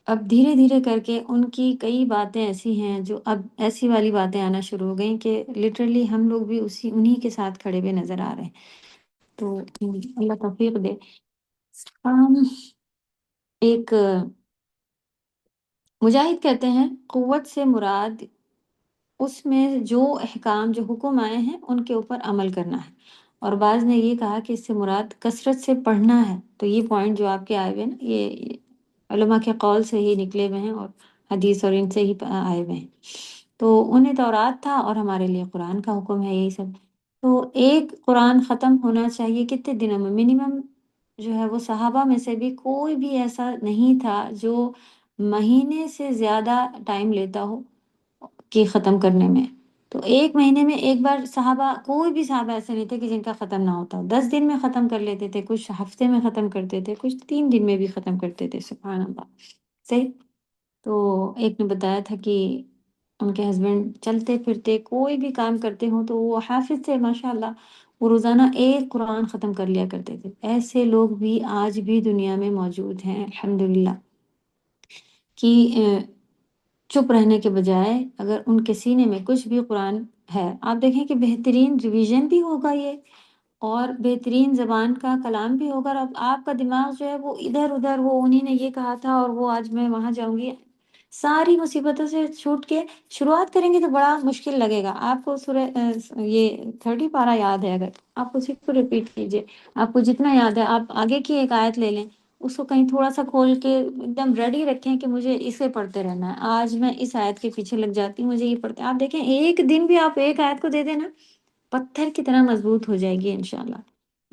اب دھیرے دھیرے کر کے ان کی کئی باتیں ایسی ہیں جو اب ایسی والی باتیں آنا شروع ہو گئیں کہ لٹرلی ہم لوگ بھی انہی کے ساتھ کھڑے ہوئے نظر آ رہے ہیں۔ تو اللہ توفیق دے۔ ایک مجاہد کہتے ہیں قوت سے مراد اس میں جو احکام جو حکم آئے ہیں ان کے اوپر عمل کرنا ہے، اور بعض نے یہ کہا کہ اس سے مراد کثرت سے پڑھنا ہے۔ تو یہ پوائنٹ جو آپ کے آئے ہوئے ہیں نا، یہ علماء کے قول سے ہی نکلے ہوئے ہیں اور حدیث اور ان سے ہی آئے ہوئے ہیں۔ تو انہیں تورات تھا اور ہمارے لیے قرآن کا حکم ہے، یہی سب۔ تو ایک قرآن ختم ہونا چاہیے کتنے دنوں میں؟ منیمم جو ہے وہ صحابہ میں سے بھی کوئی بھی ایسا نہیں تھا جو مہینے سے زیادہ ٹائم لیتا ہو کہ ختم کرنے میں۔ تو ایک مہینے میں ایک بار صحابہ، کوئی بھی صحابہ ایسے نہیں تھے کہ جن کا ختم نہ ہوتا ہو، 10 دن میں ختم کر لیتے تھے، کچھ ہفتے میں ختم کرتے تھے، کچھ 3 دن میں بھی ختم کرتے تھے، سبحان اللہ، صحیح۔ تو ایک نے بتایا تھا کہ ان کے ہسبینڈ چلتے پھرتے کوئی بھی کام کرتے ہوں تو وہ حافظ تھے ماشاء اللہ، وہ روزانہ ایک قرآن ختم کر لیا کرتے تھے۔ ایسے لوگ بھی آج بھی دنیا میں موجود ہیں الحمدللہ، کہ چپ رہنے کے بجائے اگر ان کے سینے میں کچھ بھی قرآن ہے، آپ دیکھیں کہ بہترین ریویژن بھی ہوگا یہ، اور بہترین زبان کا کلام بھی ہوگا، اور اب آپ کا دماغ جو ہے وہ ادھر ادھر، وہ انہی نے یہ کہا تھا اور وہ آج میں وہاں جاؤں گی، ساری مصیبتوں سے چھوٹ کے شروعات کریں گے تو بڑا مشکل لگے گا آپ کو۔ سورہ یہ 30 پارہ یاد ہے، اگر آپ اسی کو ریپیٹ کیجئے، آپ کو جتنا یاد ہے آپ آگے کی ایک آیت لے لیں، اس کو کہیں تھوڑا سا کھول کے ایک دم ریڈی رکھیں کہ مجھے اسے پڑھتے رہنا ہے، آج میں اس آیت کے پیچھے لگ جاتی ہوں، مجھے یہ پڑھتے، آپ دیکھیں ایک دن بھی آپ ایک آیت کو دے دینا، پتھر کی طرح مضبوط ہو جائے گی انشاءاللہ۔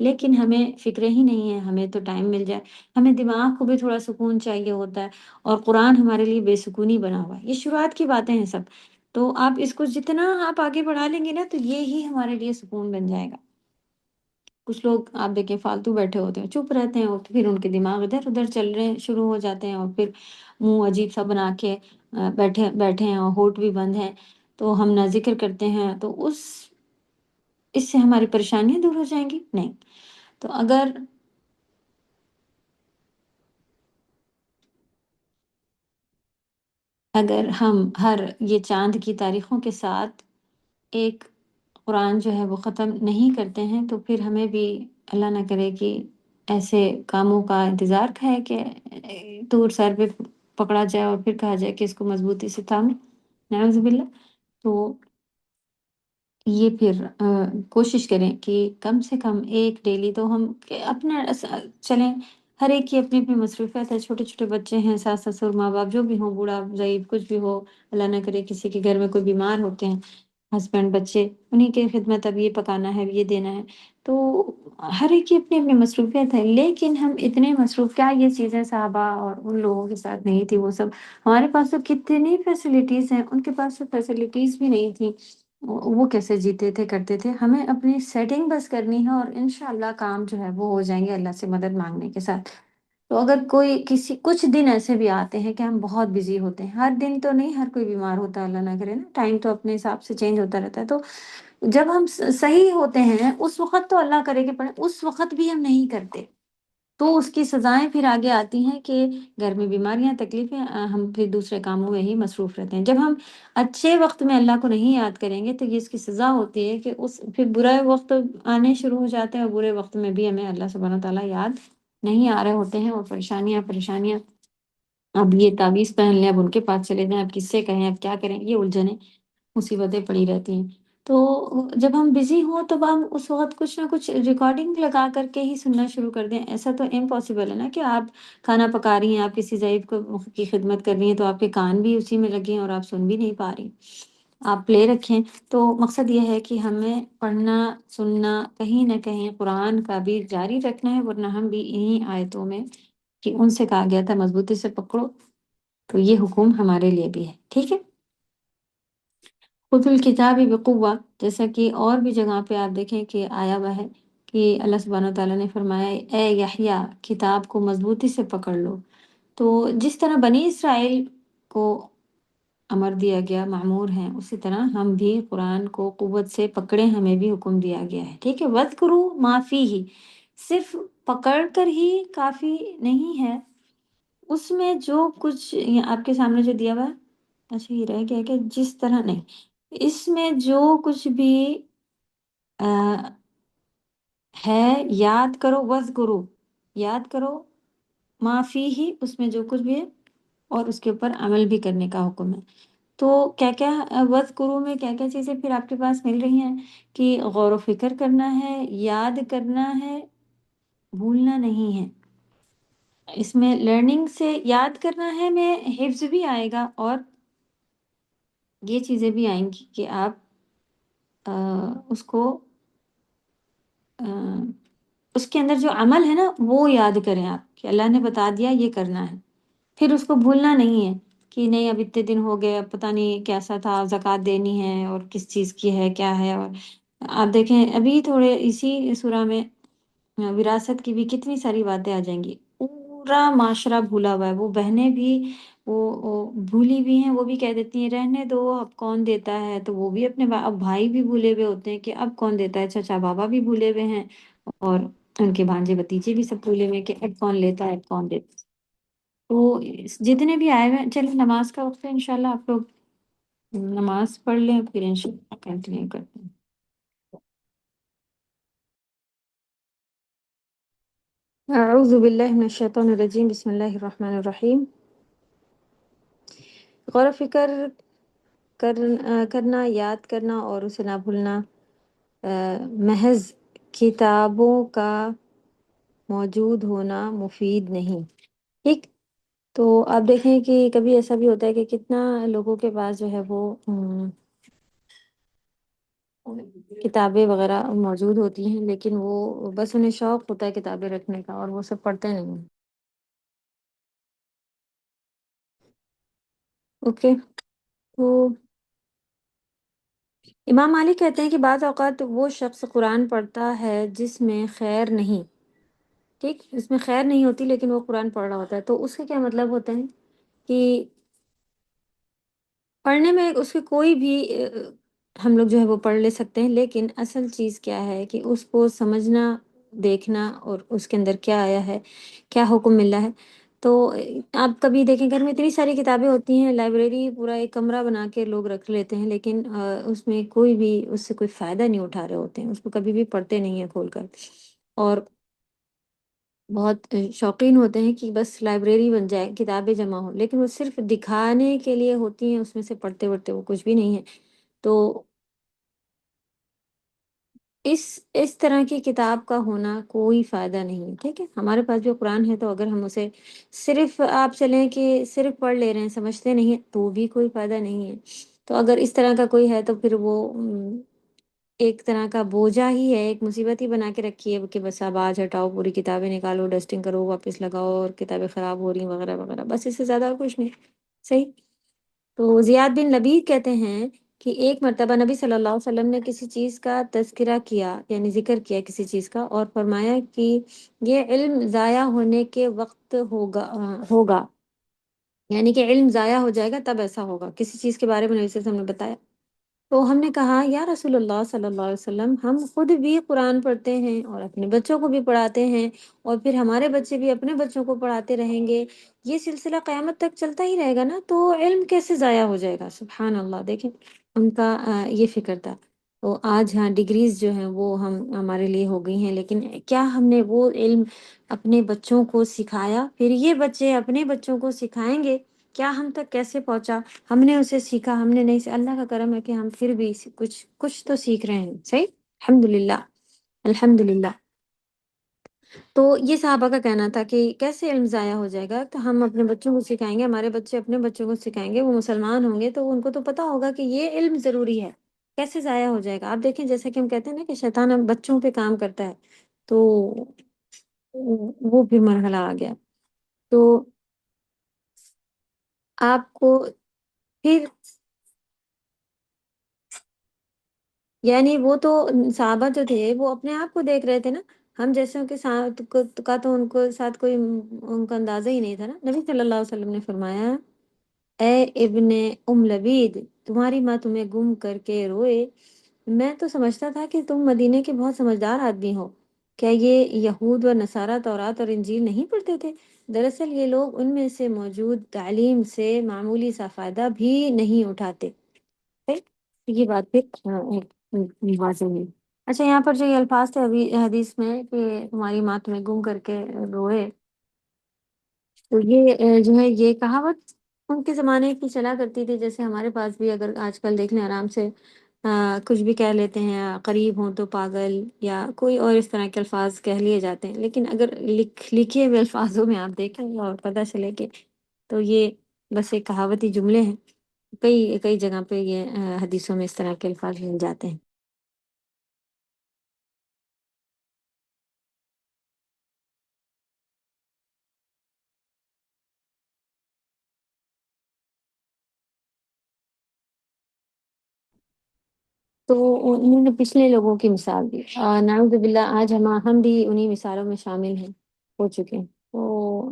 لیکن ہمیں فکر ہی نہیں ہے، ہمیں تو ٹائم مل جائے، ہمیں دماغ کو بھی تھوڑا سکون چاہیے ہوتا ہے، اور قرآن ہمارے لیے بے سکونی بنا ہوا ہے۔ یہ شروعات کی باتیں ہیں سب، تو آپ اس کو جتنا آپ آگے بڑھا لیں گے نا تو یہی ہمارے لیے سکون بن جائے گا۔ کچھ لوگ آپ دیکھیں فالتو بیٹھے ہوتے ہیں، چپ رہتے ہیں، اور پھر ان کے دماغ ادھر ادھر چل رہے شروع ہو جاتے ہیں، اور پھر منہ عجیب سا بنا کے بیٹھے بیٹھے ہیں، اور ہونٹ بھی بند ہیں، تو ہم نہ ذکر کرتے ہیں تو اس سے ہماری پریشانیاں دور ہو جائیں گی؟ نہیں۔ تو اگر ہم ہر یہ چاند کی تاریخوں کے ساتھ ایک قرآن جو ہے وہ ختم نہیں کرتے ہیں تو پھر ہمیں بھی اللہ نہ کرے کہ ایسے کاموں کا انتظار ہے کہ طور سر پہ پکڑا جائے اور پھر کہا جائے کہ اس کو مضبوطی سے تھامو، نعوذ باللہ۔ تو یہ پھر کوشش کریں کہ کم سے کم ایک ڈیلی تو ہم اپنا چلیں، ہر ایک کی اپنی اپنی مصروفیت ہے، چھوٹے چھوٹے بچے ہیں، ساس سسر ماں باپ جو بھی ہوں، بوڑھا ضعیف کچھ بھی ہو، اللہ نہ کرے کسی کے گھر میں کوئی بیمار ہوتے ہیں، ہسبینڈ بچے، انہی کی خدمت، اب یہ پکانا ہے، یہ دینا ہے، تو ہر ایک کی اپنی اپنی مصروفیت ہے۔ لیکن ہم اتنے مصروف، کیا یہ چیزیں صحابہ اور ان لوگوں کے ساتھ نہیں تھی؟ وہ سب ہمارے پاس تو کتنی فیسلٹیز ہیں، ان کے پاس تو فیسلٹیز بھی نہیں تھی، وہ کیسے جیتے تھے، کرتے تھے؟ ہمیں اپنی سیٹنگ بس کرنی ہے، اور انشاءاللہ کام جو ہے وہ ہو جائیں گے اللہ سے مدد مانگنے کے ساتھ۔ تو اگر کوئی کچھ دن ایسے بھی آتے ہیں کہ ہم بہت بزی ہوتے ہیں، ہر دن تو نہیں، ہر کوئی بیمار ہوتا ہے، اللہ نہ کرے نا، ٹائم تو اپنے حساب سے چینج ہوتا رہتا ہے، تو جب ہم صحیح ہوتے ہیں اس وقت تو اللہ کرے کہ پڑھیں، اس وقت بھی ہم نہیں کرتے تو اس کی سزائیں پھر آگے آتی ہیں کہ گھر میں بیماریاں، تکلیفیں، ہم پھر دوسرے کاموں میں ہی مصروف رہتے ہیں۔ جب ہم اچھے وقت میں اللہ کو نہیں یاد کریں گے تو یہ اس کی سزا ہوتی ہے کہ پھر برے وقت آنے شروع ہو جاتے ہیں، اور برے وقت میں بھی ہمیں اللہ سبحانہ وتعالیٰ یاد نہیں آ رہے ہوتے ہیں، اور پریشانیاں، اب یہ تعویذ پہن لیں، اب ان کے پاس چلے جائیں، اب کس سے کہیں، اب کیا کریں، یہ الجھنیں، مصیبتیں پڑی رہتی ہیں۔ تو جب ہم بزی ہوں تو ہم اس وقت کچھ نہ کچھ ریکارڈنگ لگا کر کے ہی سننا شروع کر دیں۔ ایسا تو امپاسبل ہے نا کہ آپ کھانا پکا رہی ہیں، آپ کسی ضعیف کی خدمت کر رہی ہیں تو آپ کے کان بھی اسی میں لگے ہیں اور آپ سن بھی نہیں پا رہی، آپ پلے رکھیں۔ تو مقصد یہ ہے کہ ہمیں پڑھنا سننا کہیں نہ کہیں قرآن کا بھی جاری رکھنا ہے، ورنہ ہم بھی انہی آیتوں میں کہ ان سے کہا گیا تھا مضبوطی سے پکڑو، تو یہ حکم ہمارے لیے بھی ہے، ٹھیک ہے۔ خذ الکتاب بقوہ، جیسا کہ اور بھی جگہ پہ آپ دیکھیں کہ آیا ہوا ہے کہ اللہ سبحانہ تعالیٰ نے فرمایا اے یحییٰ کتاب کو مضبوطی سے پکڑ لو۔ تو جس طرح بنی اسرائیل کو امر دیا گیا، معمور ہیں، اسی طرح ہم بھی قرآن کو قوت سے پکڑیں، ہمیں بھی حکم دیا گیا ہے، ٹھیک ہے۔ وَاذْكُرُوا مَا فِيهِ، صرف پکڑ کر ہی کافی نہیں ہے، اس میں جو کچھ یہ آپ کے سامنے جو دیا ہوا ہے، اچھا یہ رہ گیا کہ جس طرح نہیں، اس میں جو کچھ بھی آ، ہے یاد کرو، وَاذْكُرُوا یاد کرو، ما فیہ اس میں جو کچھ بھی ہے، اور اس کے اوپر عمل بھی کرنے کا حکم ہے۔ تو کیا کیا وَاذْكُرُوا میں کیا کیا چیزیں پھر آپ کے پاس مل رہی ہیں کہ غور و فکر کرنا ہے، یاد کرنا ہے، بھولنا نہیں ہے۔ اس میں لرننگ سے یاد کرنا ہے میں حفظ بھی آئے گا، اور یہ چیزیں بھی آئیں گی کہ آپ اس کو آ، اس کے اندر جو عمل ہے نا وہ یاد کریں آپ کہ اللہ نے بتا دیا یہ کرنا ہے، پھر اس کو بھولنا نہیں ہے کہ نہیں اب اتنے دن ہو گئے، اب پتہ نہیں کیسا تھا، زکوٰۃ دینی ہے اور کس چیز کی ہے کیا ہے۔ اور آپ دیکھیں ابھی تھوڑے اسی سورہ میں وراثت کی بھی کتنی ساری باتیں آ جائیں گی، پورا معاشرہ بھولا ہوا ہے، وہ بہنیں بھی وہ بھولی ہوئی ہیں، وہ بھی کہہ دیتی ہیں رہنے دو اب کون دیتا ہے، تو وہ بھی اپنے اب بھائی بھی بھولے ہوئے ہوتے ہیں کہ اب کون دیتا ہے، چچا بابا بھی بھولے ہوئے ہیں، اور ان کے بھانجے بھتیجے بھی سب بھولے ہوئے ہیں کہ اب کون لیتا ہے اب کون دیتا ہے۔ تو جتنے بھی آئے ہوئے ہیں، چلیں نماز کا وقت ہے، انشاءاللہ آپ لوگ نماز پڑھ لیں، پھر انشاءاللہ کنٹینیو کرتے ہیں۔ اعوذ باللہ من الشیطان الرجیم، بسم اللہ الرحمن الرحیم۔ غور و فکر کرنا، یاد کرنا اور اسے نہ بھولنا محض کتابوں کا موجود ہونا مفید نہیں، ٹھیک۔ تو آپ دیکھیں کہ کبھی ایسا بھی ہوتا ہے کہ کتنا لوگوں کے پاس جو ہے وہ کتابیں وغیرہ موجود ہوتی ہیں، لیکن وہ بس انہیں شوق ہوتا ہے کتابیں رکھنے کا، اور وہ سب پڑھتے نہیں ہیں۔ اوکے، تو امام مالک کہتے ہیں کہ بعض اوقات وہ شخص قرآن پڑھتا ہے جس میں خیر نہیں، ٹھیک، اس میں خیر نہیں ہوتی لیکن وہ قرآن پڑھ رہا ہوتا ہے، تو اس کا کیا مطلب ہوتا ہے کہ پڑھنے میں اس کے کوئی بھی ہم لوگ جو ہے وہ پڑھ لے سکتے ہیں، لیکن اصل چیز کیا ہے کہ اس کو سمجھنا، دیکھنا، اور اس کے اندر کیا آیا ہے، کیا حکم مل رہا ہے۔ تو آپ کبھی دیکھیں گھر میں اتنی ساری کتابیں ہوتی ہیں، لائبریری پورا ایک کمرہ بنا کے لوگ رکھ لیتے ہیں، لیکن اس میں کوئی بھی اس سے کوئی فائدہ نہیں اٹھا رہے ہوتے ہیں، اس کو کبھی بھی پڑھتے نہیں ہیں کھول کر، اور بہت شوقین ہوتے ہیں کہ بس لائبریری بن جائے، کتابیں جمع ہوں، لیکن وہ صرف دکھانے کے لیے ہوتی ہیں، اس میں سے پڑھتے وڑھتے وہ کچھ بھی نہیں ہے۔ تو اس طرح کی کتاب کا ہونا کوئی فائدہ نہیں ہے، ٹھیک ہے۔ ہمارے پاس جو قرآن ہے، تو اگر ہم اسے صرف آپ چلیں کہ صرف پڑھ لے رہے ہیں، سمجھتے نہیں ہیں، تو بھی کوئی فائدہ نہیں ہے۔ تو اگر اس طرح کا کوئی ہے تو پھر وہ ایک طرح کا بوجھا ہی ہے، ایک مصیبت ہی بنا کے رکھی ہے کہ بس اب آج ہٹاؤ، پوری کتابیں نکالو، ڈسٹنگ کرو، واپس لگاؤ، اور کتابیں خراب ہو رہی ہیں وغیرہ وغیرہ، بس اس سے زیادہ اور کچھ نہیں، صحیح۔ تو زیاد بن لبید کہتے ہیں کہ ایک مرتبہ نبی صلی اللہ علیہ وسلم نے کسی چیز کا تذکرہ کیا، یعنی ذکر کیا کسی چیز کا، اور فرمایا کہ یہ علم ضائع ہونے کے وقت ہوگا، یعنی کہ علم ضائع ہو جائے گا تب ایسا ہوگا، کسی چیز کے بارے میں نبی صلی اللہ علیہ وسلم نے بتایا۔ تو ہم نے کہا یا رسول اللہ صلی اللہ علیہ وسلم، ہم خود بھی قرآن پڑھتے ہیں اور اپنے بچوں کو بھی پڑھاتے ہیں، اور پھر ہمارے بچے بھی اپنے بچوں کو پڑھاتے رہیں گے، یہ سلسلہ قیامت تک چلتا ہی رہے گا نا، تو علم کیسے ضائع ہو جائے گا؟ سبحان اللہ، دیکھیں ان کا یہ فکر تھا۔ تو آج ہاں ڈگریز جو ہیں وہ ہمارے لیے ہو گئی ہیں، لیکن کیا ہم نے وہ علم اپنے بچوں کو سکھایا؟ پھر یہ بچے اپنے بچوں کو سکھائیں گے، کیا ہم تک کیسے پہنچا؟ ہم نے اسے سیکھا، ہم نے نہیں، اللہ کا کرم ہے کہ ہم پھر بھی کچھ تو سیکھ رہے ہیں، صحیح، الحمدللہ، الحمدللہ۔ تو یہ صحابہ کا کہنا تھا کہ کیسے علم ضائع ہو جائے گا؟ تو ہم اپنے بچوں کو سکھائیں گے، ہمارے بچے اپنے بچوں کو سکھائیں گے، وہ مسلمان ہوں گے تو ان کو تو پتہ ہوگا کہ یہ علم ضروری ہے، کیسے ضائع ہو جائے گا؟ آپ دیکھیں جیسا کہ ہم کہتے ہیں نا کہ شیطان اب بچوں پہ کام کرتا ہے، تو وہ بھی مرحلہ آ گیا۔ تو آپ کو پھر یعنی وہ تو صحابہ جو تھے وہ اپنے آپ کو دیکھ رہے تھے نا، ہم جیسوں کے ساتھ کا تو ان کو ساتھ کوئی ان کا اندازہ ہی نہیں تھا نا۔ نبی صلی اللہ علیہ وسلم نے فرمایا، اے ابن لبید، تمہاری ماں تمہیں گم کر کے روئے، میں تو سمجھتا تھا کہ تم مدینے کے بہت سمجھدار آدمی ہو، کیا یہ یہود و نصارہ تورات اور انجیل نہیں پڑھتے تھے؟ دراصل یہ لوگ ان میں سے موجود تعلیم سے معمولی سا فائدہ بھی نہیں اٹھاتے۔ یہ بات پھر واضح ہے۔ اچھا، یہاں پر جو یہ الفاظ تھے ابھی حدیث میں کہ تمہاری ماں تمہیں گم کر کے روئے، تو یہ جو ہے یہ کہاوت ان کے زمانے کی چلا کرتی تھی، جیسے ہمارے پاس بھی اگر آج کل دیکھ لیں آرام سے کچھ بھی کہہ لیتے ہیں، قریب ہوں تو پاگل یا کوئی اور اس طرح کے الفاظ کہہ لیے جاتے ہیں، لیکن اگر لکھے ہوئے الفاظوں میں آپ دیکھیں اور پتہ چلے کہ تو یہ بس ایک کہاوتی جملے ہیں، کئی کئی جگہ پہ یہ حدیثوں میں اس طرح کے الفاظ مل جاتے ہیں۔ تو انہوں نے پچھلے لوگوں کی مثال دی، نعوذ باللہ آج ہم بھی انہی مثالوں میں شامل ہیں، ہو چکے ہیں۔ تو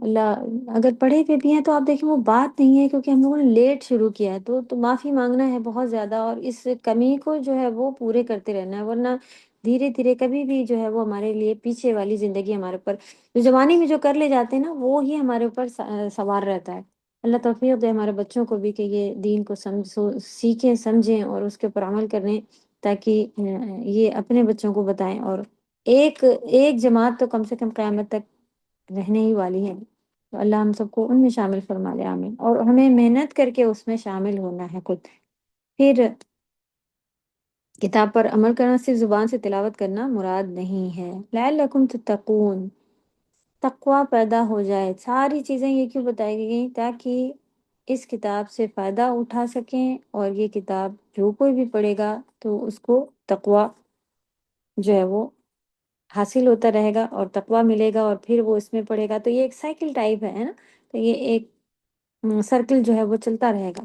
اللہ اگر پڑھے ہوئے بھی ہیں تو آپ دیکھیں وہ بات نہیں ہے، کیونکہ ہم لوگوں نے لیٹ شروع کیا ہے، تو معافی مانگنا ہے بہت زیادہ، اور اس کمی کو جو ہے وہ پورے کرتے رہنا ہے، ورنہ دھیرے دھیرے کبھی بھی جو ہے وہ ہمارے لیے پیچھے والی زندگی ہمارے اوپر جو جوانی میں جو کر لے جاتے ہیں نا، وہ ہی ہمارے اوپر سوار رہتا ہے۔ اللہ توفیق دے ہمارے بچوں کو بھی کہ یہ دین کو سیکھیں، سمجھیں اور اس کے اوپر عمل کریں، تاکہ یہ اپنے بچوں کو بتائیں، اور ایک ایک جماعت تو کم سے کم قیامت تک رہنے ہی والی ہے۔ تو اللہ ہم سب کو ان میں شامل فرما لے، آمین۔ اور ہمیں محنت کر کے اس میں شامل ہونا ہے خود۔ پھر کتاب پر عمل کرنا صرف زبان سے تلاوت کرنا مراد نہیں ہے، لعلکم تتقون، تقوی پیدا ہو جائے۔ ساری چیزیں یہ کیوں بتائی گئی؟ تاکہ اس کتاب سے فائدہ اٹھا سکیں، اور یہ کتاب جو کوئی بھی پڑھے گا تو اس کو تقوی جو ہے وہ حاصل ہوتا رہے گا اور تقوی ملے گا، اور پھر وہ اس میں پڑھے گا، تو یہ ایک سائیکل ٹائپ ہے نا، تو یہ ایک سرکل جو ہے وہ چلتا رہے گا۔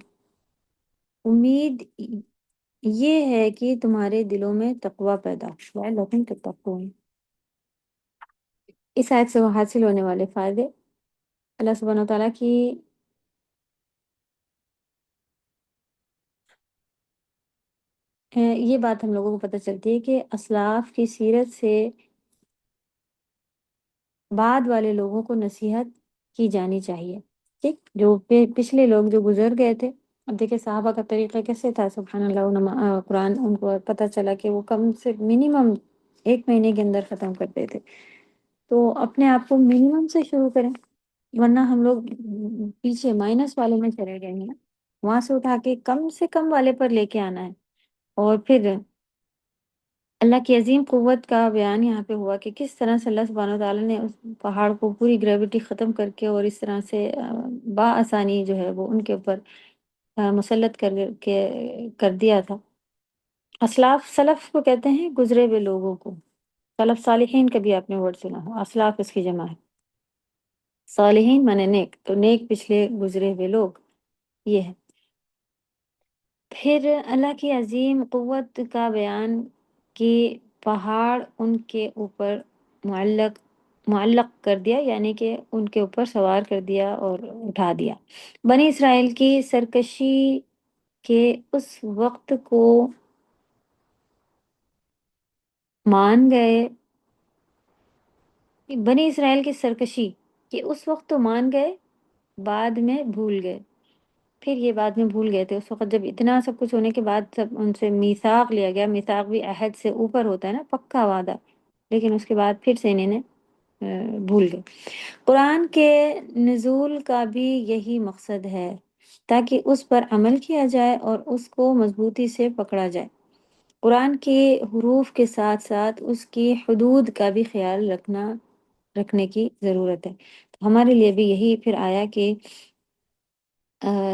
امید یہ ہے کہ تمہارے دلوں میں تقوی پیدا ہو، لعلکم تتقون۔ اس آیت سے حاصل ہونے والے فائدے، اللہ سبحانہ و تعالیٰ کی یہ بات ہم لوگوں کو پتہ چلتی ہے کہ اسلاف کی سیرت سے بعد والے لوگوں کو نصیحت کی جانی چاہیے، ٹھیک؟ جو پچھلے لوگ جو گزر گئے تھے، اب دیکھیں صحابہ کا طریقہ کیسے تھا، سبحان اللہ، قرآن ان کو پتہ چلا کہ وہ کم سے منیمم 1 مہینے کے اندر ختم کرتے تھے، تو اپنے آپ کو منیمم سے شروع کریں، ورنہ ہم لوگ پیچھے مائنس والے میں چلے گئے ہیں، وہاں سے اٹھا کے کم سے کم والے پر لے کے آنا ہے۔ اور پھر اللہ کی عظیم قوت کا بیان یہاں پہ ہوا کہ کس طرح سے اللہ سبحانہ وتعالیٰ نے اس پہاڑ کو پوری گریوٹی ختم کر کے، اور اس طرح سے بآسانی جو ہے وہ ان کے اوپر مسلط کر دیا تھا۔ اسلاف سلف کو کہتے ہیں گزرے ہوئے لوگوں کو، سلف صالحین کا بھی آپ نے ورڈ سنا ہو، اسلاف اس کی جمع ہے، صالحین مانے نیک، تو نیک پچھلے گزرے ہوئے لوگ یہ ہے۔ پھر اللہ کی عظیم قوت کا بیان کہ پہاڑ ان کے اوپر معلق کر دیا، یعنی کہ ان کے اوپر سوار کر دیا اور اٹھا دیا۔ بنی اسرائیل کی سرکشی کے اس وقت کو مان گئے، بنی اسرائیل کی سرکشی کہ اس وقت تو مان گئے، بعد میں بھول گئے۔ پھر یہ بعد میں بھول گئے تھے، اس وقت جب اتنا سب کچھ ہونے کے بعد سب ان سے میثاق لیا گیا، میثاق بھی عہد سے اوپر ہوتا ہے نا، پکا وعدہ، لیکن اس کے بعد پھر سے انہیں بھول گئے۔ قرآن کے نزول کا بھی یہی مقصد ہے، تاکہ اس پر عمل کیا جائے اور اس کو مضبوطی سے پکڑا جائے۔ قرآن کے حروف کے ساتھ ساتھ اس کی حدود کا بھی خیال رکھنے کی ضرورت ہے۔ تو ہمارے لیے بھی یہی پھر آیا کہ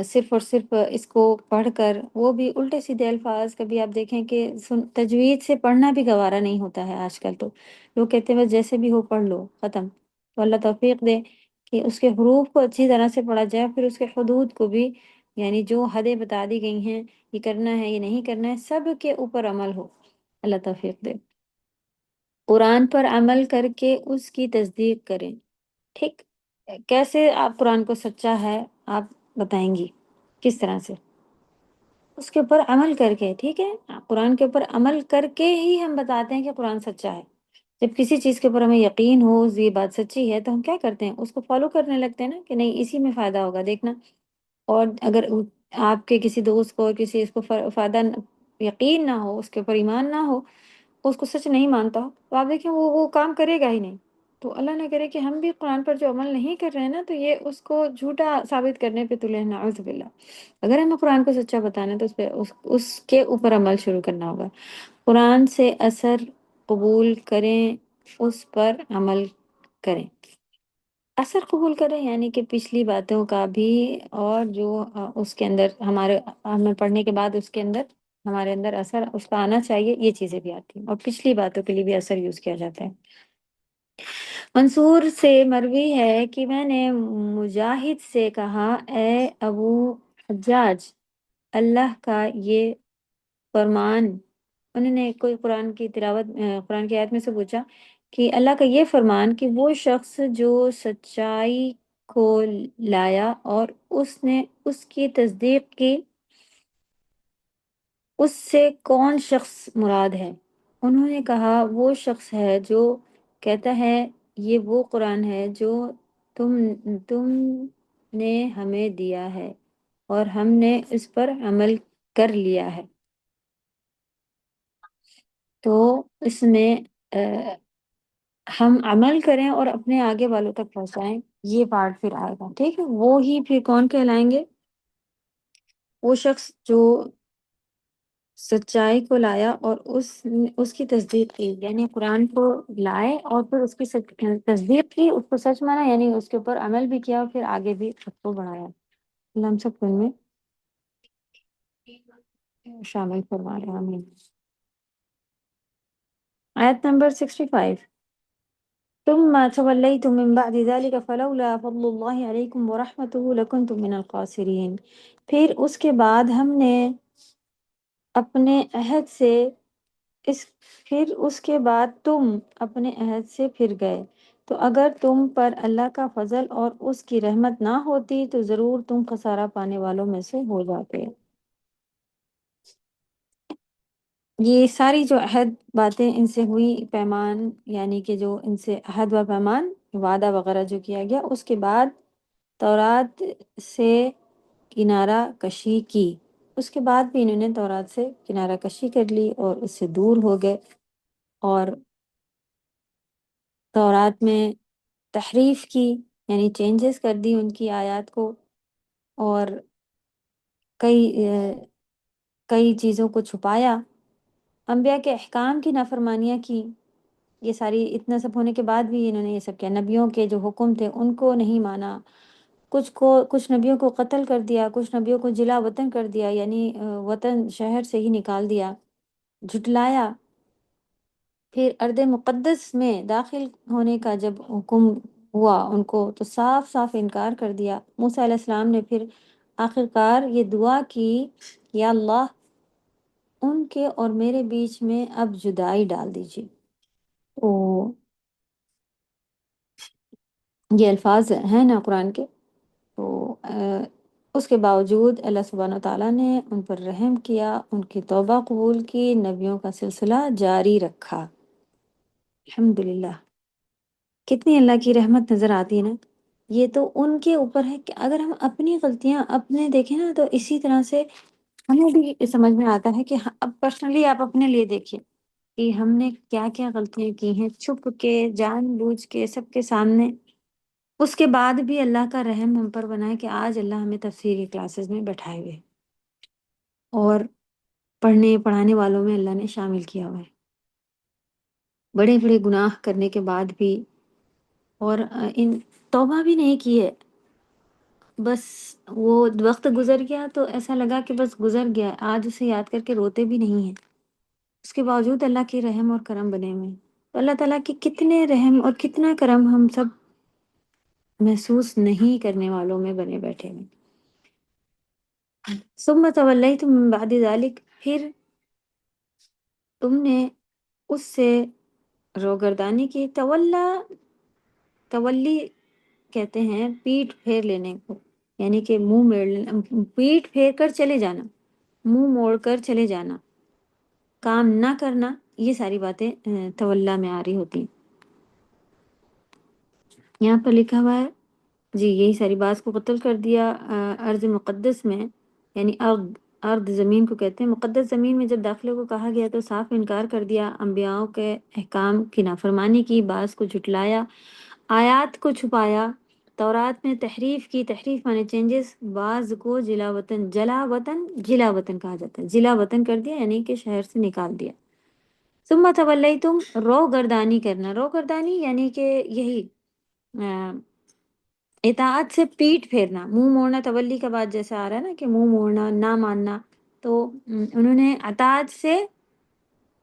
صرف اور صرف اس کو پڑھ کر، وہ بھی الٹے سیدھے الفاظ، کبھی آپ دیکھیں کہ تجوید سے پڑھنا بھی گوارا نہیں ہوتا ہے آج کل، تو لوگ کہتے ہیں بس جیسے بھی ہو پڑھ لو، ختم۔ تو اللہ توفیق دے کہ اس کے حروف کو اچھی طرح سے پڑھا جائے، پھر اس کے حدود کو بھی، یعنی جو حدیں بتا دی گئی ہیں، یہ کرنا ہے یہ نہیں کرنا ہے، سب کے اوپر عمل ہو۔ اللہ توفیق دے۔ قرآن پر عمل کر کے اس کی تصدیق کریں، ٹھیک؟ کیسے آپ قرآن کو سچا ہے آپ بتائیں گی، کس طرح سے؟ اس کے اوپر عمل کر کے، ٹھیک ہے؟ قرآن کے اوپر عمل کر کے ہی ہم بتاتے ہیں کہ قرآن سچا ہے۔ جب کسی چیز کے اوپر ہمیں یقین ہو یہ بات سچی ہے تو ہم کیا کرتے ہیں؟ اس کو فالو کرنے لگتے ہیں نا، کہ نہیں اسی میں فائدہ ہوگا، دیکھنا۔ اور اگر آپ کے کسی دوست کو کسی اس کو فائدہ یقین نہ ہو، اس کے اوپر ایمان نہ ہو، اس کو سچ نہیں مانتا ہو، تو آپ دیکھیں وہ کام کرے گا ہی نہیں۔ تو اللہ نہ کرے کہ ہم بھی قرآن پر جو عمل نہیں کر رہے ہیں نا، تو یہ اس کو جھوٹا ثابت کرنے پہ تلے ہیں، نعوذ باللہ۔ اگر ہمیں قرآن کو سچا بتانا ہے تو اس کے اوپر عمل شروع کرنا ہوگا۔ قرآن سے اثر قبول کریں، اس پر عمل کریں۔ اثر قبول کریں یعنی کہ پچھلی باتوں کا بھی، اور جو اس کے اندر ہمیں پڑھنے کے بعد اس کے اندر ہمارے اندر اثر اس کا آنا چاہیے، یہ چیزیں بھی آتی ہیں، اور پچھلی باتوں کے لیے بھی اثر یوز کیا جاتا ہے۔ منصور سے مروی ہے کہ میں نے مجاہد سے کہا، اے ابو حجاج، اللہ کا یہ فرمان، انہوں نے کوئی قرآن کی تلاوت قرآن کی آیت میں سے پوچھا کہ اللہ کا یہ فرمان کہ وہ شخص جو سچائی کو لایا اور اس نے اس کی تصدیق کی، اس سے کون شخص مراد ہے؟ انہوں نے کہا وہ شخص ہے جو کہتا ہے یہ وہ قرآن ہے جو تم نے ہمیں دیا ہے اور ہم نے اس پر عمل کر لیا ہے۔ تو اس میں ہم عمل کریں اور اپنے آگے والوں تک پہنچائیں، یہ پارٹ پھر آئے گا، ٹھیک ہے؟ وہ ہی پھر کون کہلائیں گے؟ وہ شخص جو سچائی کو لایا اور اس کی تصدیق کی، یعنی قرآن کو لائے اور پھر اس کی تصدیق کی، اس کو سچ مانا، یعنی اس کے اوپر عمل بھی کیا اور پھر آگے بھی خود کو بڑھایا۔ اللہ ہم سب کو ان میں شامل فرما رہے ہیں، آمین۔ آیت نمبر 65۔ ثم توليتم من بعد ذلك فلولا فضل الله عليكم ورحمته لكنتم من الخاسرين۔ پھر اس کے بعد ہم نے اپنے عہد سے پھر اس کے بعد تم اپنے عہد سے پھر گئے، تو اگر تم پر اللہ کا فضل اور اس کی رحمت نہ ہوتی تو ضرور تم خسارہ پانے والوں میں سے ہو جاتے۔ یہ ساری جو عہد باتیں ان سے ہوئی، پیمان یعنی کہ جو ان سے عہد و پیمان وعدہ وغیرہ جو کیا گیا، اس کے بعد تورات سے کنارہ کشی کی، اس کے بعد بھی انہوں نے تورات سے کنارہ کشی کر لی اور اس سے دور ہو گئے، اور تورات میں تحریف کی، یعنی چینجز کر دی ان کی آیات کو، اور کئی چیزوں کو چھپایا، انبیاء کے احکام کی نافرمانیاں کی۔ یہ ساری اتنا سب ہونے کے بعد بھی انہوں نے یہ سب کیا، نبیوں کے جو حکم تھے ان کو نہیں مانا، کچھ نبیوں کو قتل کر دیا، کچھ نبیوں کو جلا وطن کر دیا، یعنی وطن شہر سے ہی نکال دیا، جھٹلایا۔ پھر ارض مقدس میں داخل ہونے کا جب حکم ہوا ان کو تو صاف صاف انکار کر دیا۔ موسیٰ علیہ السلام نے پھر آخرکار یہ دعا کی، یا اللہ ان کے اور میرے بیچ میں اب جدائی ڈال دیجیے۔ تو یہ الفاظ ہیں نا قرآن کے، تو اس کے باوجود اللہ سبحانہ وتعالیٰ نے ان پر رحم کیا، ان کی توبہ قبول کی، نبیوں کا سلسلہ جاری رکھا۔ الحمدللہ، کتنی اللہ کی رحمت نظر آتی ہے نا۔ یہ تو ان کے اوپر ہے کہ اگر ہم اپنی غلطیاں اپنے دیکھیں نا، تو اسی طرح سے ہمیں بھی سمجھ میں آتا ہے کہ اب پرسنلی آپ اپنے لیے دیکھیں کہ ہم نے کیا کیا غلطیاں کی ہیں، چھپ کے، جان بوجھ کے، سب کے سامنے۔ اس کے بعد بھی اللہ کا رحم ہم پر بنا ہے کہ آج اللہ ہمیں تفسیری کلاسز میں بیٹھائے ہوئے اور پڑھنے پڑھانے والوں میں اللہ نے شامل کیا ہوا ہے، بڑے بڑے گناہ کرنے کے بعد بھی، اور ان توبہ بھی نہیں کی ہے، بس وہ وقت گزر گیا تو ایسا لگا کہ بس گزر گیا، آج اسے یاد کر کے روتے بھی نہیں ہیں، اس کے باوجود اللہ کے رحم اور کرم بنے ہوئے ہیں۔ تو اللہ تعالیٰ کے کتنے رحم اور کتنا کرم ہم سب محسوس نہیں کرنے والوں میں بنے بیٹھے ہیں۔ ثم تولیتم من بعد ذلک، پھر تم نے اس سے روگردانی کی۔ تولی کہتے ہیں پیٹ پھیر لینے کو، یعنی کہ منہ موڑ لینا، پیٹ پھیر کر چلے جانا، منہ موڑ کر چلے جانا، کام نہ کرنا، یہ ساری باتیں تولا میں آ رہی ہوتی ہیں۔ یہاں پر لکھا ہوا ہے جی یہی ساری بات کو قتل کر دیا ارض مقدس میں، یعنی ارض زمین کو کہتے ہیں۔ مقدس زمین میں جب داخلے کو کہا گیا تو صاف انکار کر دیا، انبیاءوں کے احکام کی نافرمانی کی، بعض کو جھٹلایا، آیات کو چھپایا، تورات میں تحریف کی، تحریف مانے چینجز، بعض کو جلا وطن کہا جاتا ہے، جلا وطن کر دیا یعنی کہ شہر سے نکال دیا۔ ثم تولیتم، رو گردانی کرنا، رو گردانی یعنی کہ یہی اطاعت سے پیٹ پھیرنا، منہ موڑنا، تولی کا بعد جیسا آ رہا ہے نا کہ منہ موڑنا، نہ ماننا، تو انہوں نے اطاعت سے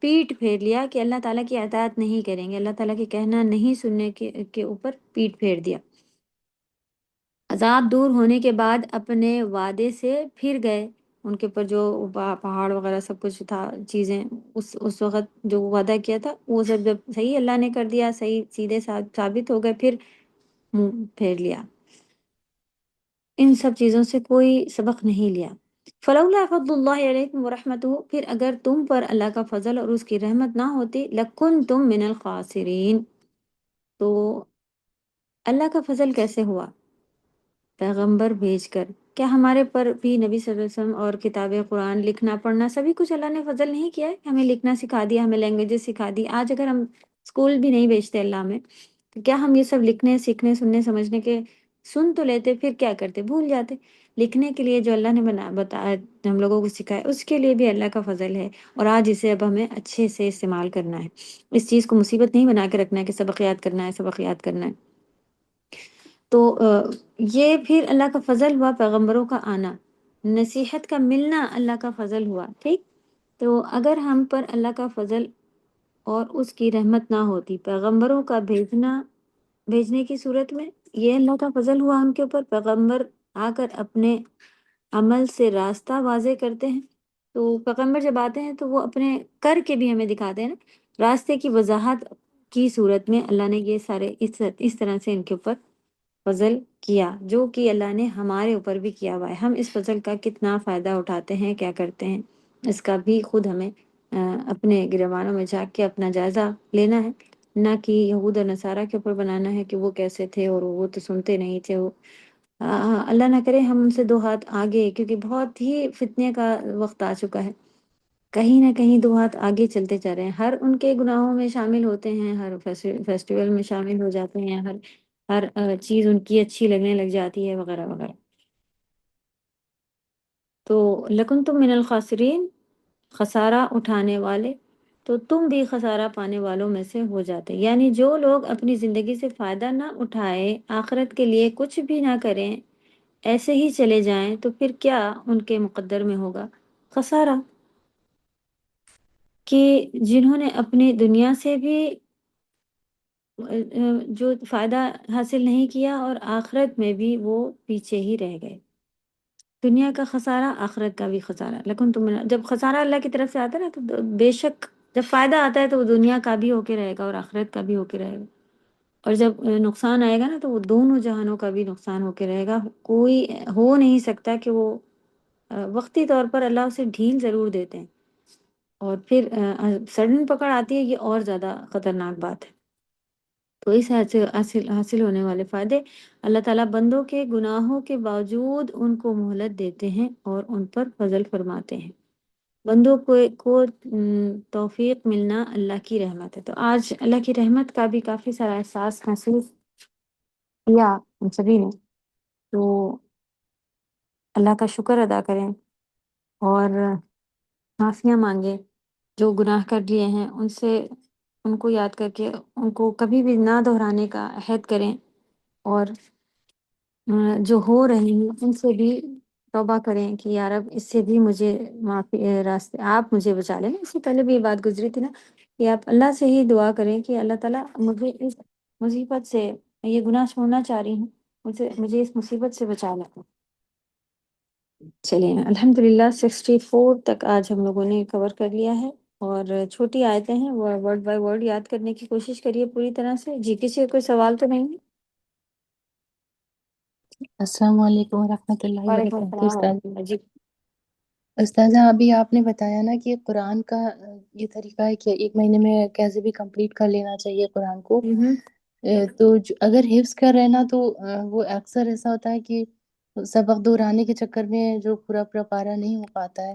پیٹ پھیر لیا کہ اللہ تعالیٰ کی اطاعت نہیں کریں گے، اللہ تعالیٰ کے کہنا نہیں سننے کے اوپر پیٹ پھیر دیا۔ عذاب دور ہونے کے بعد اپنے وعدے سے پھر گئے، ان کے اوپر جو پہاڑ وغیرہ سب کچھ تھا، چیزیں اس وقت جو وعدہ کیا تھا وہ سب جب صحیح اللہ نے کر دیا، صحیح سیدھے ثابت ہو گئے، پھر منہ پھیر لیا، ان سب چیزوں سے کوئی سبق نہیں لیا۔ فلولا فضل اللہ علیکم ورحمتہ، پھر اگر تم پر اللہ کا فضل اور اس کی رحمت نہ ہوتی، لکنتم من الخاسرین، تو اللہ کا فضل کیسے ہوا؟ پیغمبر بھیج کر، کیا ہمارے پر بھی نبی صلی اللہ علیہ وسلم اور کتاب قرآن، لکھنا پڑھنا سبھی کچھ اللہ نے فضل نہیں کیا ہے؟ ہمیں لکھنا سکھا دیا، ہمیں لینگویجز سکھا دی۔ آج اگر ہم اسکول بھی نہیں بھیجتے اللہ میں، تو کیا ہم یہ سب لکھنے، سیکھنے، سننے، سمجھنے کے سن تو لیتے، پھر کیا کرتے؟ بھول جاتے۔ لکھنے کے لیے جو اللہ نے بتایا، ہم لوگوں کو سکھایا، اس کے لیے بھی اللہ کا فضل ہے، اور آج اسے اب ہمیں اچھے سے استعمال کرنا ہے۔ اس چیز کو مصیبت نہیں بنا کے رکھنا ہے کہ سبق یاد کرنا ہے، سبق یاد کرنا ہے۔ تو یہ پھر اللہ کا فضل ہوا، پیغمبروں کا آنا، نصیحت کا ملنا اللہ کا فضل ہوا، ٹھیک؟ تو اگر ہم پر اللہ کا فضل اور اس کی رحمت نہ ہوتی، پیغمبروں کا بھیجنے کی صورت میں، یہ اللہ کا فضل ہوا ان کے اوپر، پیغمبر آ کر اپنے عمل سے راستہ واضح کرتے ہیں۔ تو پیغمبر جب آتے ہیں تو وہ اپنے کر کے بھی ہمیں دکھاتے ہیں نا، راستے کی وضاحت کی صورت میں اللہ نے یہ سارے اس طرح سے ان کے اوپر فضل کیا، جو کہ اللہ نے ہمارے اوپر بھی کیا ہوا ہے۔ ہم اس فضل کا کتنا فائدہ اٹھاتے ہیں، کیا کرتے ہیں، اس کا بھی خود ہمیں اپنے گریبانوں میں جا کے اپنا جائزہ لینا ہے، نہ کہ یہود و نصارہ کے اوپر بنانا ہے کہ وہ کیسے تھے اور وہ تو سنتے نہیں تھے۔ وہ اللہ نہ کرے ہم ان سے دو ہاتھ آگے، کیونکہ بہت ہی فتنے کا وقت آ چکا ہے، کہیں نہ کہیں دو ہاتھ آگے چلتے جا رہے ہیں، ہر ان کے گناہوں میں شامل ہوتے ہیں، ہر فیسٹیول میں شامل ہو جاتے ہیں، ہر چیز ان کی اچھی لگنے لگ جاتی ہے، وغیرہ وغیرہ۔ تو لکنتم من الخاسرین، خسارہ اٹھانے والے، تو تم بھی خسارہ پانے والوں میں سے ہو جاتے، یعنی جو لوگ اپنی زندگی سے فائدہ نہ اٹھائے، آخرت کے لیے کچھ بھی نہ کریں، ایسے ہی چلے جائیں، تو پھر کیا ان کے مقدر میں ہوگا؟ خسارہ، کہ جنہوں نے اپنی دنیا سے بھی جو فائدہ حاصل نہیں کیا، اور آخرت میں بھی وہ پیچھے ہی رہ گئے۔ دنیا کا خسارہ، آخرت کا بھی خسارہ۔ لیکن جب خسارہ اللہ کی طرف سے آتا ہے نا، تو بے شک جب فائدہ آتا ہے تو وہ دنیا کا بھی ہو کے رہے گا اور آخرت کا بھی ہو کے رہے گا، اور جب نقصان آئے گا نا تو وہ دونوں جہانوں کا بھی نقصان ہو کے رہے گا۔ کوئی ہو نہیں سکتا کہ وہ وقتی طور پر اللہ اسے ڈھیل ضرور دیتے ہیں، اور پھر سڈن پکڑ آتی ہے، یہ اور زیادہ خطرناک بات ہے۔ تو اس حاصل ہونے والے فائدے، اللہ تعالیٰ بندوں کے گناہوں کے باوجود ان کو مہلت دیتے ہیں اور ان پر فضل فرماتے ہیں۔ بندوں کو توفیق ملنا اللہ کی رحمت ہے۔ تو آج اللہ کی رحمت کا بھی کافی سارا احساس محسوس کیا ہم سبھی نے، تو اللہ کا شکر ادا کریں اور معافیاں مانگیں، جو گناہ کر لیے ہیں ان سے، ان کو یاد کر کے ان کو کبھی بھی نہ دہرانے کا عہد کریں، اور جو ہو رہے ہیں ان سے بھی توبہ کریں کہ یا رب اس سے بھی مجھے معافی راستے آپ مجھے بچا لیں۔ اس سے پہلے بھی یہ بات گزری تھی نا کہ آپ اللہ سے ہی دعا کریں کہ اللہ تعالیٰ مجھے اس مصیبت سے، میں یہ گناہ چھوڑنا چاہ رہی ہوں، مجھے اس مصیبت سے بچا لیں۔ چلیے الحمدللہ 64 تک آج ہم لوگوں نے کور کر لیا ہے۔ اور چھوٹی آیتیں ہیں، وہ ورڈ بائی ورڈ یاد کرنے کی کوشش کریے پوری طرح سے. جی کسی کا کوئی سوال تو نہیں ہے؟ السلام علیکم ورحمۃ اللہ وعلیکم وبرکاتہ. السلام استاد، ورحمۃ اللہ. جی استاذہ ابھی آپ نے بتایا نا کہ قرآن کا یہ طریقہ ہے کہ ایک مہینے میں کیسے بھی کمپلیٹ کر لینا چاہیے قرآن کو. تو اگر حفظ کر رہے نا تو وہ اکثر ایسا ہوتا ہے کہ سبق دہرانے کے چکر میں جو پورا پورا پارا نہیں ہو پاتا ہے،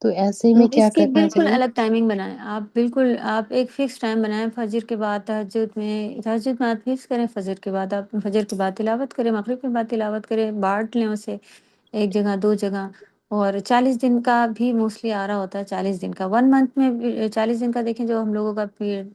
تو ایسے میں کیا اس کی کرنا بالکل چاہیے؟ الگ ٹائمنگ بنائیں. آپ ایک فکس ٹائم بنائیں. فجر کے بعد تہجد میں آپ حفظ کریں. فجر کے بعد آپ فجر کے بعد تلاوت کریں. مغرب کے بعد تلاوت کریں. بانٹ لیں اسے ایک جگہ 2 جگہ. اور 40 دن کا بھی موسٹلی آ رہا ہوتا ہے. 40 دن کا 1 منتھ میں 40 دن کا دیکھیں جو ہم لوگوں کا پیریڈ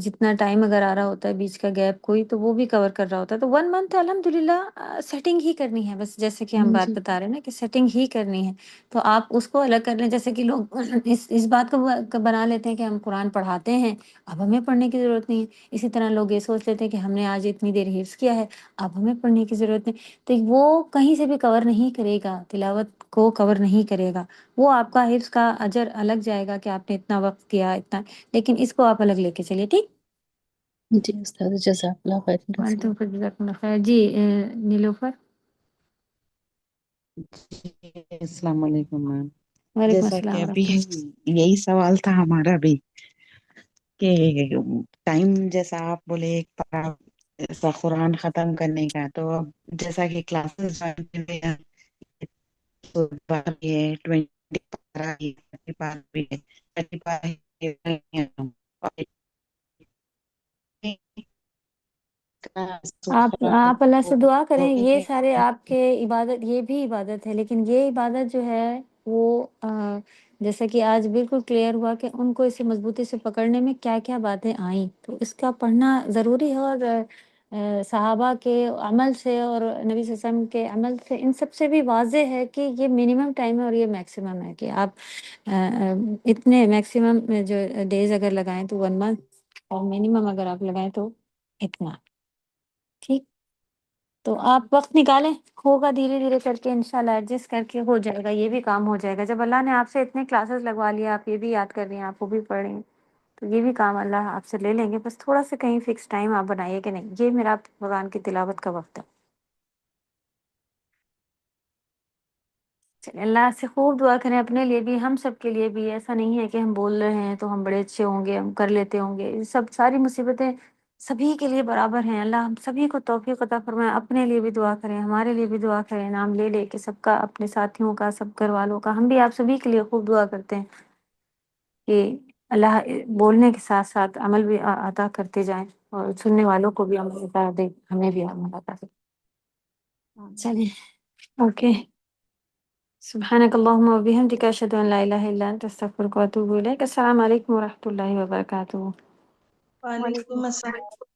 جتنا ٹائم اگر آ رہا ہوتا ہے بیچ کا گیپ کوئی تو وہ بھی کور کر رہا ہوتا ہے. تو 1 منتھ الحمدللہ سیٹنگ ہی کرنی ہے بس. جیسے کہ ہم جی بات بتا رہے ہیں نا کہ سیٹنگ ہی کرنی ہے. تو آپ اس کو الگ کر لیں. جیسے کہ لوگ اس بات کو بنا لیتے ہیں کہ ہم قرآن پڑھاتے ہیں اب ہمیں پڑھنے کی ضرورت نہیں ہے. اسی طرح لوگ یہ سوچ لیتے ہیں کہ ہم نے آج اتنی دیر حفظ کیا ہے اب ہمیں پڑھنے کی ضرورت نہیں. تو وہ کہیں سے بھی کور نہیں کرے گا. تلاوت کو کور نہیں کرے گا. وہ آپ کا حفظ کا اجر الگ جائے گا کہ آپ نے اتنا وقت کیا اتنا. لیکن اس کو آپ الگ لے کے چلیے. ٹھیک. جی استاد، جزاک اللہ خیر. وعلیکم السلام. جی نیلوفر. السلام علیکم میم. وعلیکم جیسا کہ السلام ابھی ورحمۃ اللہ. یہی سوال تھا ہمارا بھی کہ ٹائم جیسا آپ بولے ایک پارا ایسا قرآن ختم کرنے کا، تو اب جیسا کہ کلاسز جوائن کر رہے ہیں تو 20 پارا بھی ہے 30 پارا بھی ہے 30 پارا آپ اللہ سے دعا کریں. یہ سارے آپ کے عبادت یہ بھی عبادت ہے. لیکن یہ عبادت جو ہے وہ جیسا کہ آج بالکل کلیئر ہوا کہ ان کو اسے مضبوطی سے پکڑنے میں کیا کیا باتیں آئیں. تو اس کا پڑھنا ضروری ہے. اور صحابہ کے عمل سے اور نبی صلی اللہ علیہ وسلم کے عمل سے ان سب سے بھی واضح ہے کہ یہ منیمم ٹائم ہے اور یہ میکسیمم ہے کہ آپ اتنے میکسیمم جو ڈیز اگر لگائیں تو 1 منتھ اور منیمم اگر آپ لگائیں تو اتنا. ٹھیک. تو آپ وقت نکالیں. ہوگا دھیرے دھیرے کر کے انشاءاللہ ایڈجسٹ کر کے ہو جائے گا. یہ بھی کام ہو جائے گا. جب اللہ نے آپ سے اتنے کلاسز لگوا لیا آپ یہ بھی یاد کر رہی ہیں آپ وہ بھی پڑھ رہی ہیں تو یہ بھی کام اللہ آپ سے لے لیں گے. بس تھوڑا سا کہیں فکس ٹائم آپ بنائیے کہ نہیں یہ میرا قرآن کی تلاوت کا وقت ہے. چلیے اللہ سے خوب دعا کریں اپنے لیے بھی ہم سب کے لیے بھی. ایسا نہیں ہے کہ ہم بول رہے ہیں تو ہم بڑے اچھے ہوں گے ہم کر لیتے ہوں گے. یہ سب ساری مصیبتیں سبھی کے لیے برابر ہیں. اللہ ہم سبھی کو توفیق عطا فرمائے. اپنے لیے بھی دعا کریں ہمارے لیے بھی دعا کریں. نام لے لے کے سب کا اپنے ساتھیوں کا سب گھر والوں کا. ہم بھی آپ سبھی کے لیے خوب دعا کرتے ہیں کہ اللہ بولنے کے ساتھ ساتھ عمل بھی عطا کرتے جائیں اور سننے والوں کو بھی عمل عطا دے. ہمیں بھی عمل عطا دے. چلیے اوکے. سبحانك اللهم وبحمدك أشهد أن لا إله إلا أنت أستغفرك وأتوب إليك. السلام عليكم ورحمة الله وبركاته. وعلیکم السلام.